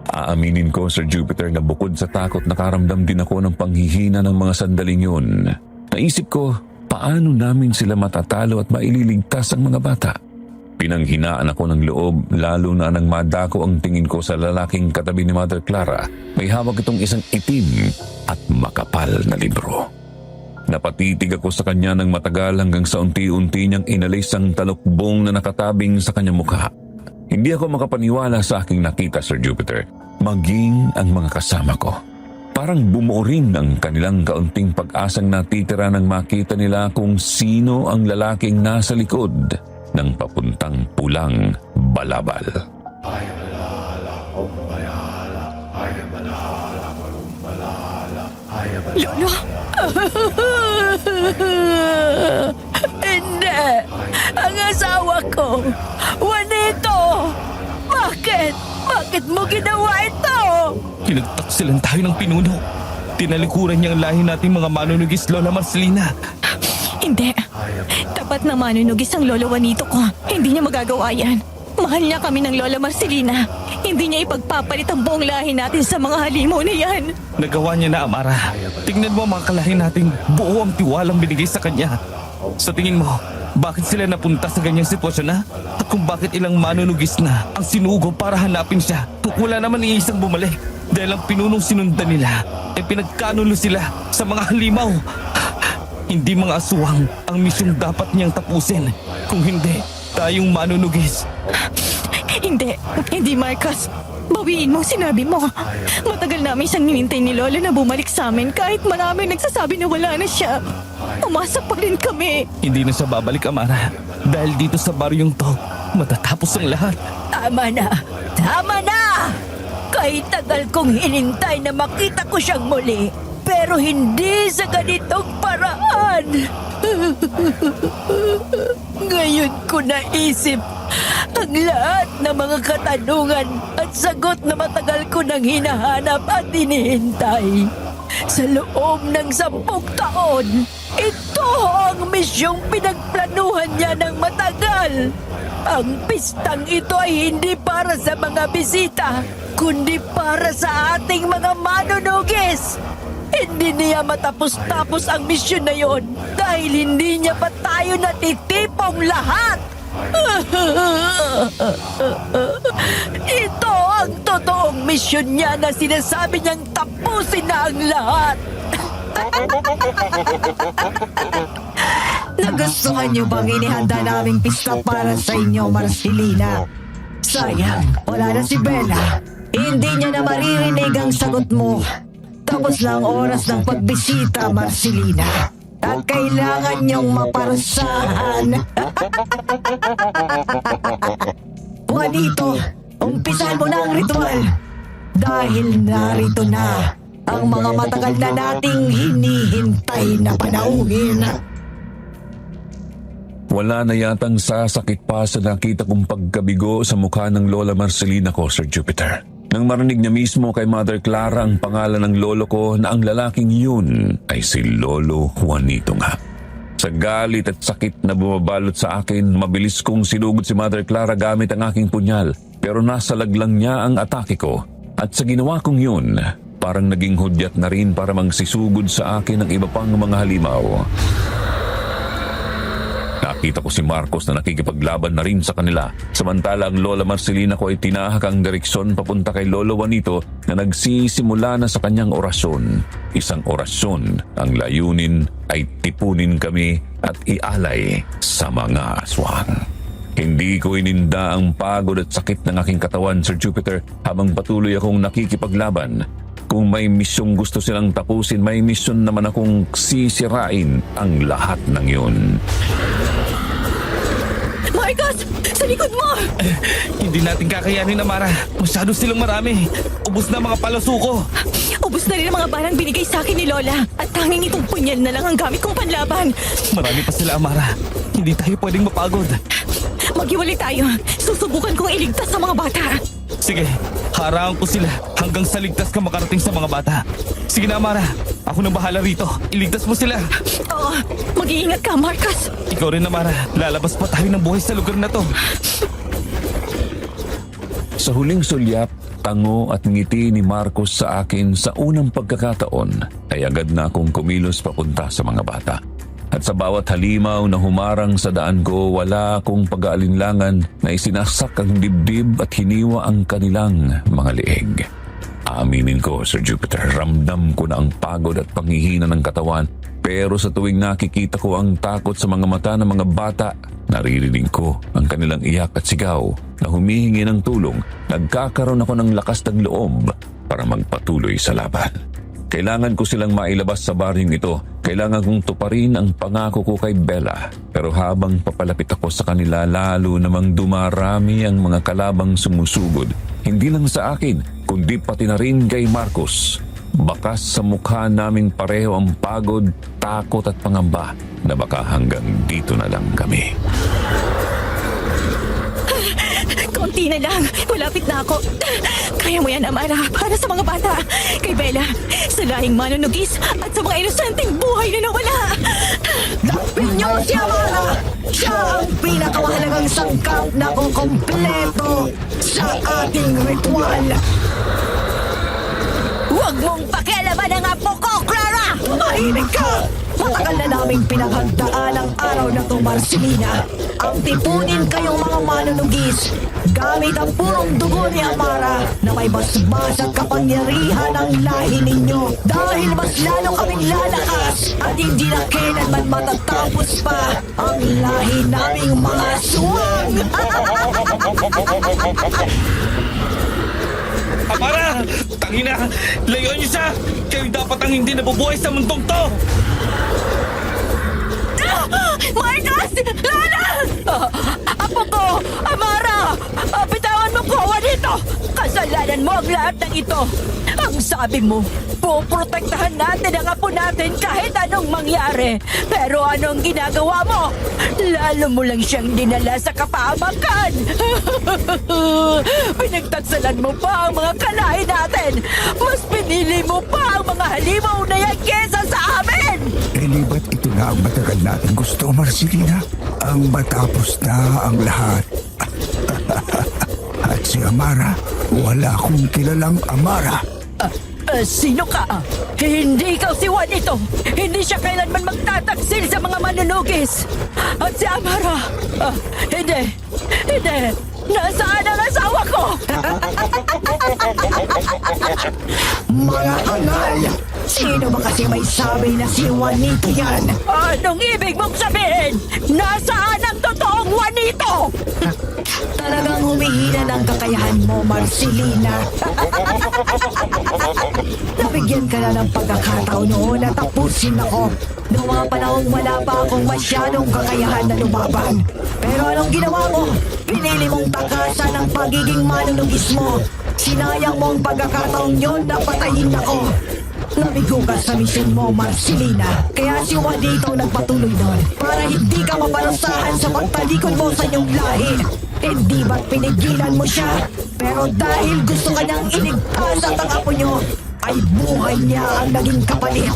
Aaminin ko, Sir Jupiter, na bukod sa takot, nakaramdam din ako ng panghihina ng mga sandaling yun. Naisip ko, paano namin sila matatalo at maililigtas ang mga bata? Pinanghinaan ako ng loob, lalo na nang madako ang tingin ko sa lalaking katabi ni Mother Clara. May hawak itong isang itim at makapal na libro. Napatitig ako sa kanya ng matagal hanggang sa unti-unti niyang inalis ang talukbong na nakatabing sa kanyang mukha. Hindi ako makapaniwala sa aking nakita, Sir Jupiter, maging ang mga kasama ko. Parang bumuo rin ang kanilang kaunting pag-asang natitira nang makita nila kung sino ang lalaking nasa likod ng papuntang pulang balabal. Lolo! Hindi! Ang asawa ko! Juanito! Bakit? Bakit mo ginawa ito? Kinagtaksilan tayo ng pinuno. Tinalikuran niya ang lahi nating mga manunugis, Lola Marcelina. Hindi. Tapat na manunugis ang Lolo Juanito ko. Hindi niya magagawa yan. Mahal niya kami ng Lola Marcelina. Hindi niya ipagpapalit ang buong lahi natin sa mga halimaw na yan. Nagawa niya na, Amara. Tingnan mo ang mga kalahi nating buo ang tiwalang binigay sa kanya. Sa tingin mo, bakit sila napunta sa ganyang sitwasyon na? At kung bakit ilang manunugis na ang sinugo para hanapin siya, kung wala naman iisang bumalik. Dahil ang pinunong sinundan nila ay pinagkanulo sila sa mga halimaw. Hindi mga aswang ang misyong dapat niyang tapusin. Kung hindi, tayong manunugis. Hindi Marcos. Bawiin mo ang sinabi mo. Matagal namin siyang hinintay ni Lola na bumalik sa amin kahit marami nagsasabi na wala na siya. Umasa pa rin kami. Hindi na siya babalik, Amara. Dahil dito sa baryong to, matatapos ang lahat. Tama na! Tama na! Kahit tagal kong hinintay na makita ko siyang muli, pero hindi sa ganitong paraan. Ngayon ko naisip ang lahat ng mga katanungan at sagot na matagal ko nang hinahanap at hinihintay. Sa loob ng 10 taon, ito ang misyong pinagplanuhan niya ng matagal. Ang pistang ito ay hindi para sa mga bisita, kundi para sa ating mga manunugis. Hindi niya matapos-tapos ang misyon na yon dahil hindi niya pa tayo natitipong lahat. Ito ang totoong misyon niya na sinasabi niyang tapusin na ang lahat. Nagustuhan niyo bang inihanda naming pista para sa inyo, Marcelina? Sayang, wala na si Bella. Hindi niya na maririnig ang sagot mo. Tapos na ang oras ng pagbisita, Marcelina. At kailangan niyong maparusahan. Juanito, umpisahan mo na ang ritual. Dahil narito na ang mga matagal na nating hinihintay na panauhin. Wala na yatang sasakit pa sa nakita kong pagkabigo sa mukha ng Lola Marcelina ko, Sir Jupiter. Nang marinig niya mismo kay Mother Clara ang pangalan ng lolo ko na ang lalaking yun ay si Lolo Juanito nga. Sa galit at sakit na bumabalot sa akin, mabilis kong sinugod si Mother Clara gamit ang aking punyal. Pero nasa laglang niya ang atake ko. At sa ginawa kong yun, parang naging hudyat na rin para mangsisugod sa akin ng iba pang mga halimaw. Nakita ko si Marcos na nakikipaglaban na rin sa kanila. Samantala ang Lola Marcelina ko ay tinahak ang direksyon papunta kay Lolo Juanito na nagsisimula na sa kanyang orasyon. Isang orasyon, ang layunin ay tipunin kami at ialay sa mga aswang. Hindi ko ininda ang pagod at sakit ng aking katawan, Sir Jupiter, habang patuloy akong nakikipaglaban. Kung may misyong gusto silang tapusin, may misyon naman akong sisirain ang lahat ng yun. Marcos! Sa likod mo! Hindi natin kakayanin, Amara. Masyado silang marami. Ubus na mga palasuko. Ubus na rin ang mga balang binigay sa akin ni Lola. At tanging itong punyal na lang ang gamit kong panlaban. Marami pa sila, Amara. Hindi tayo pwedeng mapagod. Maghiwalay tayo. Susubukan kong iligtas sa mga bata. Sige, harangan ko sila hanggang sa ligtas ka makarating sa mga bata. Sige na, Amara. Ako nang bahala rito. Iligtas mo sila. Oo, mag-iingat ka, Marcos. Ikaw rin, Amara. Lalabas pa tayo ng buhay sa lugar na to. Sa huling sulyap, tango at ngiti ni Marcos sa akin sa unang pagkakataon ay agad na akong kumilos papunta sa mga bata. At sa bawat halimaw na humarang sa daan ko, wala akong pag-aalinlangan na isinasak ang dibdib at hiniwa ang kanilang mga leeg. Aminin ko, Sir Jupiter, ramdam ko na ang pagod at panghihina ng katawan, pero sa tuwing nakikita ko ang takot sa mga mata ng mga bata, naririnig ko ang kanilang iyak at sigaw na humihingi ng tulong. Nagkakaroon ako ng lakas ng loob para magpatuloy sa laban. Kailangan ko silang mailabas sa baryong ito. Kailangan kong tuparin ang pangako ko kay Bella. Pero habang papalapit ako sa kanila, lalo namang dumarami ang mga kalabang sumusugod. Hindi lang sa akin, kundi pati na rin kay Marcos. Bakas sa mukha naming pareho ang pagod, takot at pangamba na baka hanggang dito na lang kami. Konti na lang. Malapit na ako. Kaya mo yan, Amara. Para sa mga bata. Kay Bella. Sa lahing manunugis. At sa mga inosenteng buhay na nawala. Dapin niyo si Amara! Siya ang pinakamahalagang sangkap na kukumpleto sa ating ritual. Huwag mong pakialaman ang apo ko, Clara! Mahinig ka! Matagal na naming pinaghandaan ang araw na to, Marcelina. Ang tipunin kayong mga manunugis gamit ang purong dugo ni Amara na may basbas at kapangyarihan ng lahi ninyo. Dahil mas lalo kaming lalakas at hindi na kailanman matatapos pa ang lahi naming mga suwang. Amara! Tangina! Layuan niyo siya! Kayo dapat ang hindi nabubuhay sa mundong to! Marcos! Lola! Apo ko! Amara! Bitawan mo ko! Dito! Kasalanan mo ang lahat ng ito! Ang sabi mo, puprotektahan natin ang apo natin kahit anong mangyari. Pero anong ginagawa mo? Lalo mo lang siyang dinala sa kapahamakan. Pinagtatsalan mo pa ang mga kalahi natin. Mas pinili mo pa ang mga halimaw na yan kesa sa amin. Libat ito na ang matagal natin gusto, Marcelina. Ang matapos na ang lahat. At si Amara, wala akong kilalang Amara. Sino ka? Hindi ikaw si Juanito. Hindi siya kailanman magtataksil sa mga manunugis. At si Amara, hindi. Nasaan ang asawa ko? Mga angal! Sino ba kasi may sabi na si Juanito yan? Anong ibig mong sabihin? Nasaan ang totoong Juanito? Talagang humihina ng kakayahan mo, Marcelina. Nabigyan ka na ng pagkakataon noon na tapusin ako. Noong mga panahong wala pa akong masyadong kakayahan na lumaban. Pero anong ginawa mo? Pinili mong takasan ang pagiging manunugis mo. Sinayang mo ang pagkakataon yon na patayin ako. Nabigo ka sa misyon mo, Marcelina. Kaya si Juanito ang nagpatuloy doon para hindi ka maparusahan sa pagtalikod mo sa iyong lahi. Hindi ba't pinigilan mo siya? Pero dahil gusto ka niyang iligtas at ang apo niyo, ay buhay niya ang naging kapalit.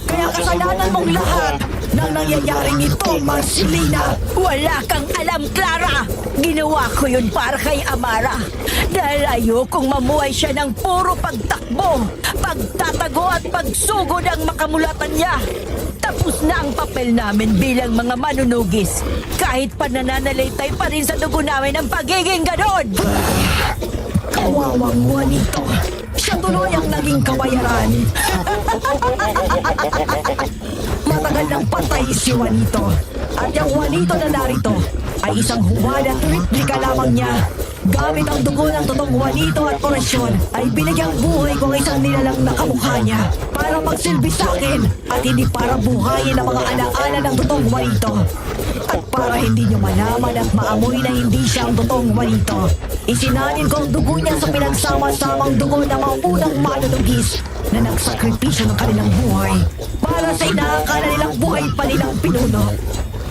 Kaya kasalanan mong lahat ng nangyayaring ito, Marcelina. Wala kang alam, Clara. Ginawa ko yun para kay Amara. Dahil ayokong mamuhay siya ng puro pagtakbo, pagtatago at pagsugod ang makamulatan niya. Tapos na ang papel namin bilang mga manunugis. Kahit panananalaytay pa rin sa dugo namin ang pagiging ganon. Kawawang Juanito. Siya tuloy ang naging kabayaran. Matagal nang patay si Juanito. At yung Juanito na narito ay isang hubad at replika lamang niya. Gamit ang dugo ng totoong Juanito at orasyon ay binigyang buhay ko ang isang nilalang na kamukha niya para magsilbi sa akin at hindi para buhayin ang mga alaala ng totoong Juanito. At para hindi niyo malaman at maamoy na hindi siya ang totoong Juanito, isinanin ko ang dugo niya sa pinagsama-samang dugo ng mga unang manunugis na nagsakripisyo ng kanilang buhay para sa inaakala nilang buhay pa nilang pinuno.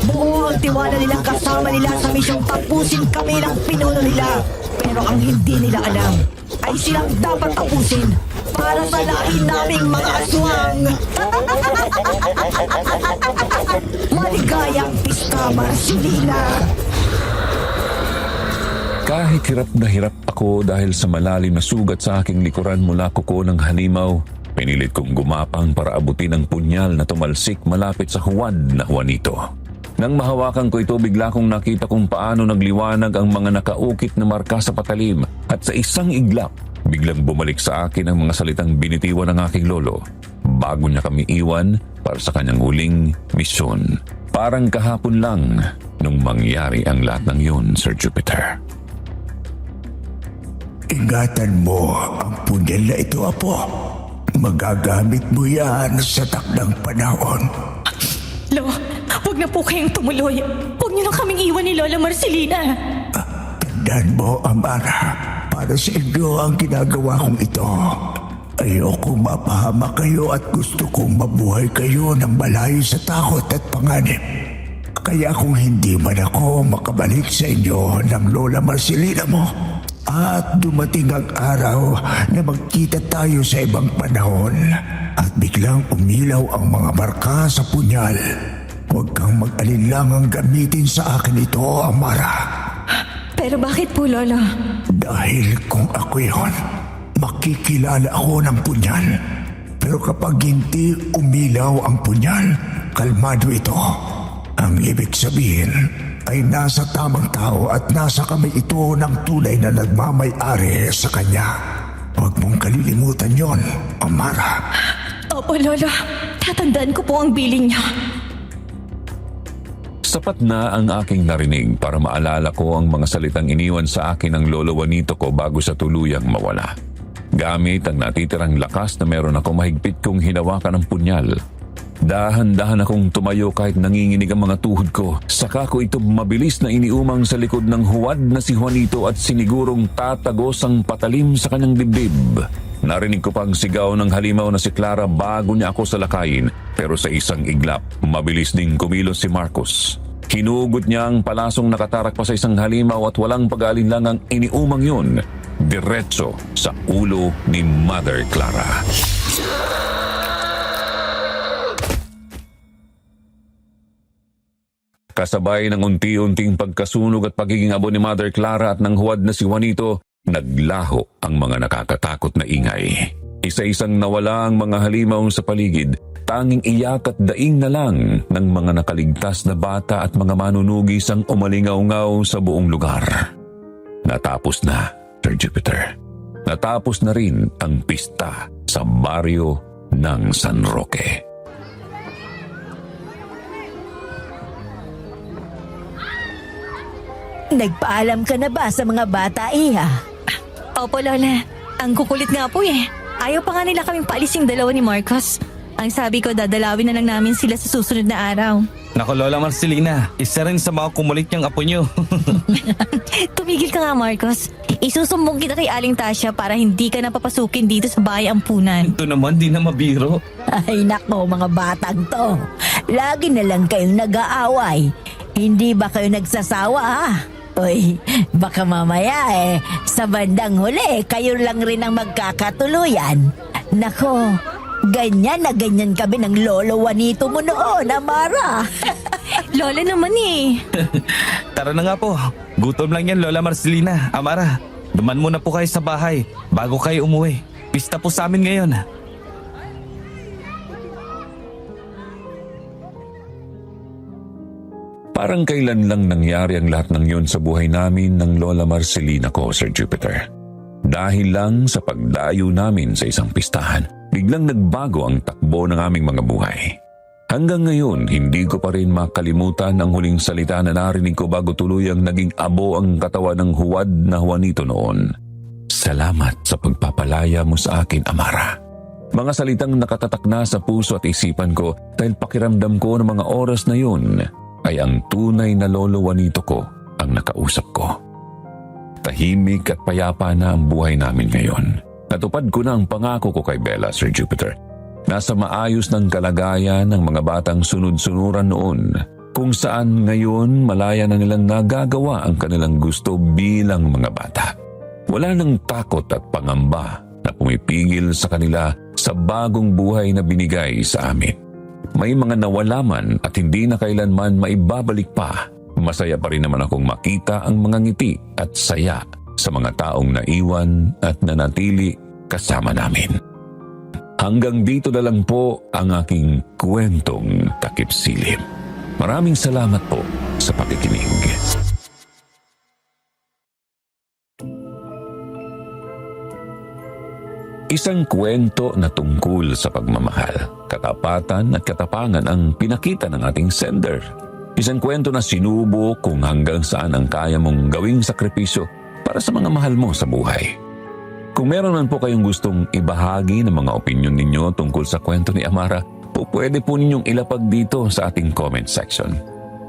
Buo ang tiwala nilang kasama nila sa misyong tapusin kami ng pinuno nila. Pero ang hindi nila alam ay silang dapat tapusin para sa lahi naming mga aswang. Maligayang pista, Marcelina! Kahit hirap na hirap ako dahil sa malalim na sugat sa aking likuran mula kuko ng halimaw, pinilit kong gumapang para abutin ang punyal na tumalsik malapit sa huwad na Juanito. Nang mahawakan ko ito, bigla kong nakita kung paano nagliwanag ang mga nakaukit na marka sa patalim at sa isang iglap, biglang bumalik sa akin ang mga salitang binitiwan ng aking lolo bago niya kami iwan para sa kanyang huling misyon. Parang kahapon lang nung mangyari ang lahat ng yun, Sir Jupiter. Ingatan mo ang punyal na ito, Apo. Magagamit mo yan sa takdang panahon. Lo, huwag na po kayong tumuloy. Huwag niyo na kaming iwan ni Lola Marcelina. Tandaan mo, Amara, para sa inyo ang ginagawa kong ito. Ayokong mapahama kayo at gusto kong mabuhay kayo ng malayo sa takot at panganib. Kaya kung hindi man ako makabalik sa inyo ng Lola Marcelina mo, at dumating ang araw na magkita tayo sa ibang panahon at biglang umilaw ang mga marka sa punyal, huwag kang mag-alinlangang gamitin sa akin ito, Amara. Pero bakit po, Lolo? Dahil kung ako yon, makikilala ako ng punyal. Pero kapag hindi umilaw ang punyal, kalmado ito. Ang ibig sabihin ay nasa tamang tao at nasa kamay ito ng tunay na nagmamay-ari sa kanya. Huwag mong kalilimutan yon, Amara. Opo, Lolo. Tatandaan ko po ang bilin niya. Sapat na ang aking narinig para maalala ko ang mga salitang iniwan sa akin ng lolo Juanito ko bago sa tuluyang mawala. Gamit ang natitirang lakas na meron ako, mahigpit kong hinawakan ng punyal. Dahan-dahan akong tumayo kahit nanginginig ang mga tuhod ko. Saka ko ito mabilis na iniumang sa likod ng huwad na si Juanito at sinigurong tatagos ang patalim sa kanyang dibdib. Narinig ko pang sigaw ng halimaw na si Clara bago niya ako salakayin, pero sa isang iglap, mabilis ding kumilos si Marcos. Hinugot niya ang palasong nakatarak pa sa isang halimaw at walang pag-aalinlangang iniumang yun, diretso sa ulo ni Mother Clara. Kasabay ng unti-unting pagkasunog at pagiging abo ni Mother Clara at ng huwad na si Juanito, naglaho ang mga nakakatakot na ingay. Isa-isang nawala ang mga halimaw sa paligid, tanging iyak at daing na lang ng mga nakaligtas na bata at mga manunugis ang umalingaw-ngaw sa buong lugar. Natapos na, Sir Jupiter. Natapos na rin ang pista sa baryo ng San Roque. Nagpaalam ka na ba sa mga bata, Iha? Opo, Lola. Ang kukulit nga po eh. Ayaw pa nga nila kaming paalising dalawa ni Marcos. Ang sabi ko, dadalawin na lang namin sila sa susunod na araw. Naku, Lola Marcelina, isa rin sa mga kumulit niyang apo niyo. Tumigil ka nga, Marcos. Isusumbong kita kay Aling Tasha para hindi ka napapasukin dito sa bahay ampunan. Ito naman, di na mabiro. Ay nako, mga batang to. Lagi na lang kayong nag-aaway. Hindi ba kayo nagsasawa, ha? Uy, baka mamaya sa bandang huli, kayo lang rin ang magkakatuluyan. Nako, ganyan na ganyan kami ng lolo Juanito mo noon, Amara. Lola naman eh. Tara na nga po. Gutom lang yan, Lola Marcelina. Amara, duman muna po kayo sa bahay bago kayo umuwi. Pista po sa amin ngayon. Parang kailan lang nangyari ang lahat ng yun sa buhay namin ng Lola Marcelina ko, Sir Jupiter. Dahil lang sa pagdayo namin sa isang pistahan, biglang nagbago ang takbo ng aming mga buhay. Hanggang ngayon, hindi ko pa rin makalimutan ang huling salita na narinig ko bago tuluyang naging abo ang katawan ng huwad na Juanito noon. Salamat sa pagpapalaya mo sa akin, Amara. Mga salitang nakatatak na sa puso at isipan ko dahil pakiramdam ko ng mga oras na yun ay ang tunay na lolo Juanito ko ang nakausap ko. Tahimik at payapa na ang buhay namin ngayon. Natupad ko na ang pangako ko kay Bella, Sir Jupiter. Nasa maayos ng kalagayan ng mga batang sunod-sunuran noon, kung saan ngayon malaya na nilang nagagawa ang kanilang gusto bilang mga bata. Wala nang takot at pangamba na pumipigil sa kanila sa bagong buhay na binigay sa amin. May mga nawala man at hindi na kailanman maibabalik pa. Masaya pa rin naman akong makita ang mga ngiti at saya sa mga taong naiwan at nanatili kasama namin. Hanggang dito na lang po ang aking kwentong takip silim. Maraming salamat po sa pakikinig. Isang kwento na tungkol sa pagmamahal, katapatan at katapangan ang pinakita ng ating sender. Isang kwento na sinubo kung hanggang saan ang kaya mong gawing sakripisyo para sa mga mahal mo sa buhay. Kung meron man po kayong gustong ibahagi ng mga opinyon ninyo tungkol sa kwento ni Amara, pwede po ninyong ilapag dito sa ating comment section.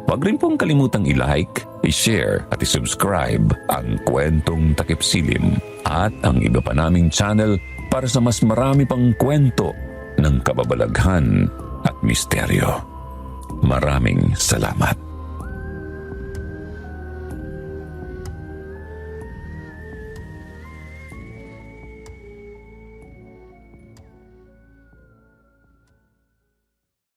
Huwag rin pong kalimutang i-like, i-share at i-subscribe ang Kwentong Takip Silim at ang iba pa naming channel para sa mas marami pang kwento ng kababalaghan at misteryo. Maraming salamat.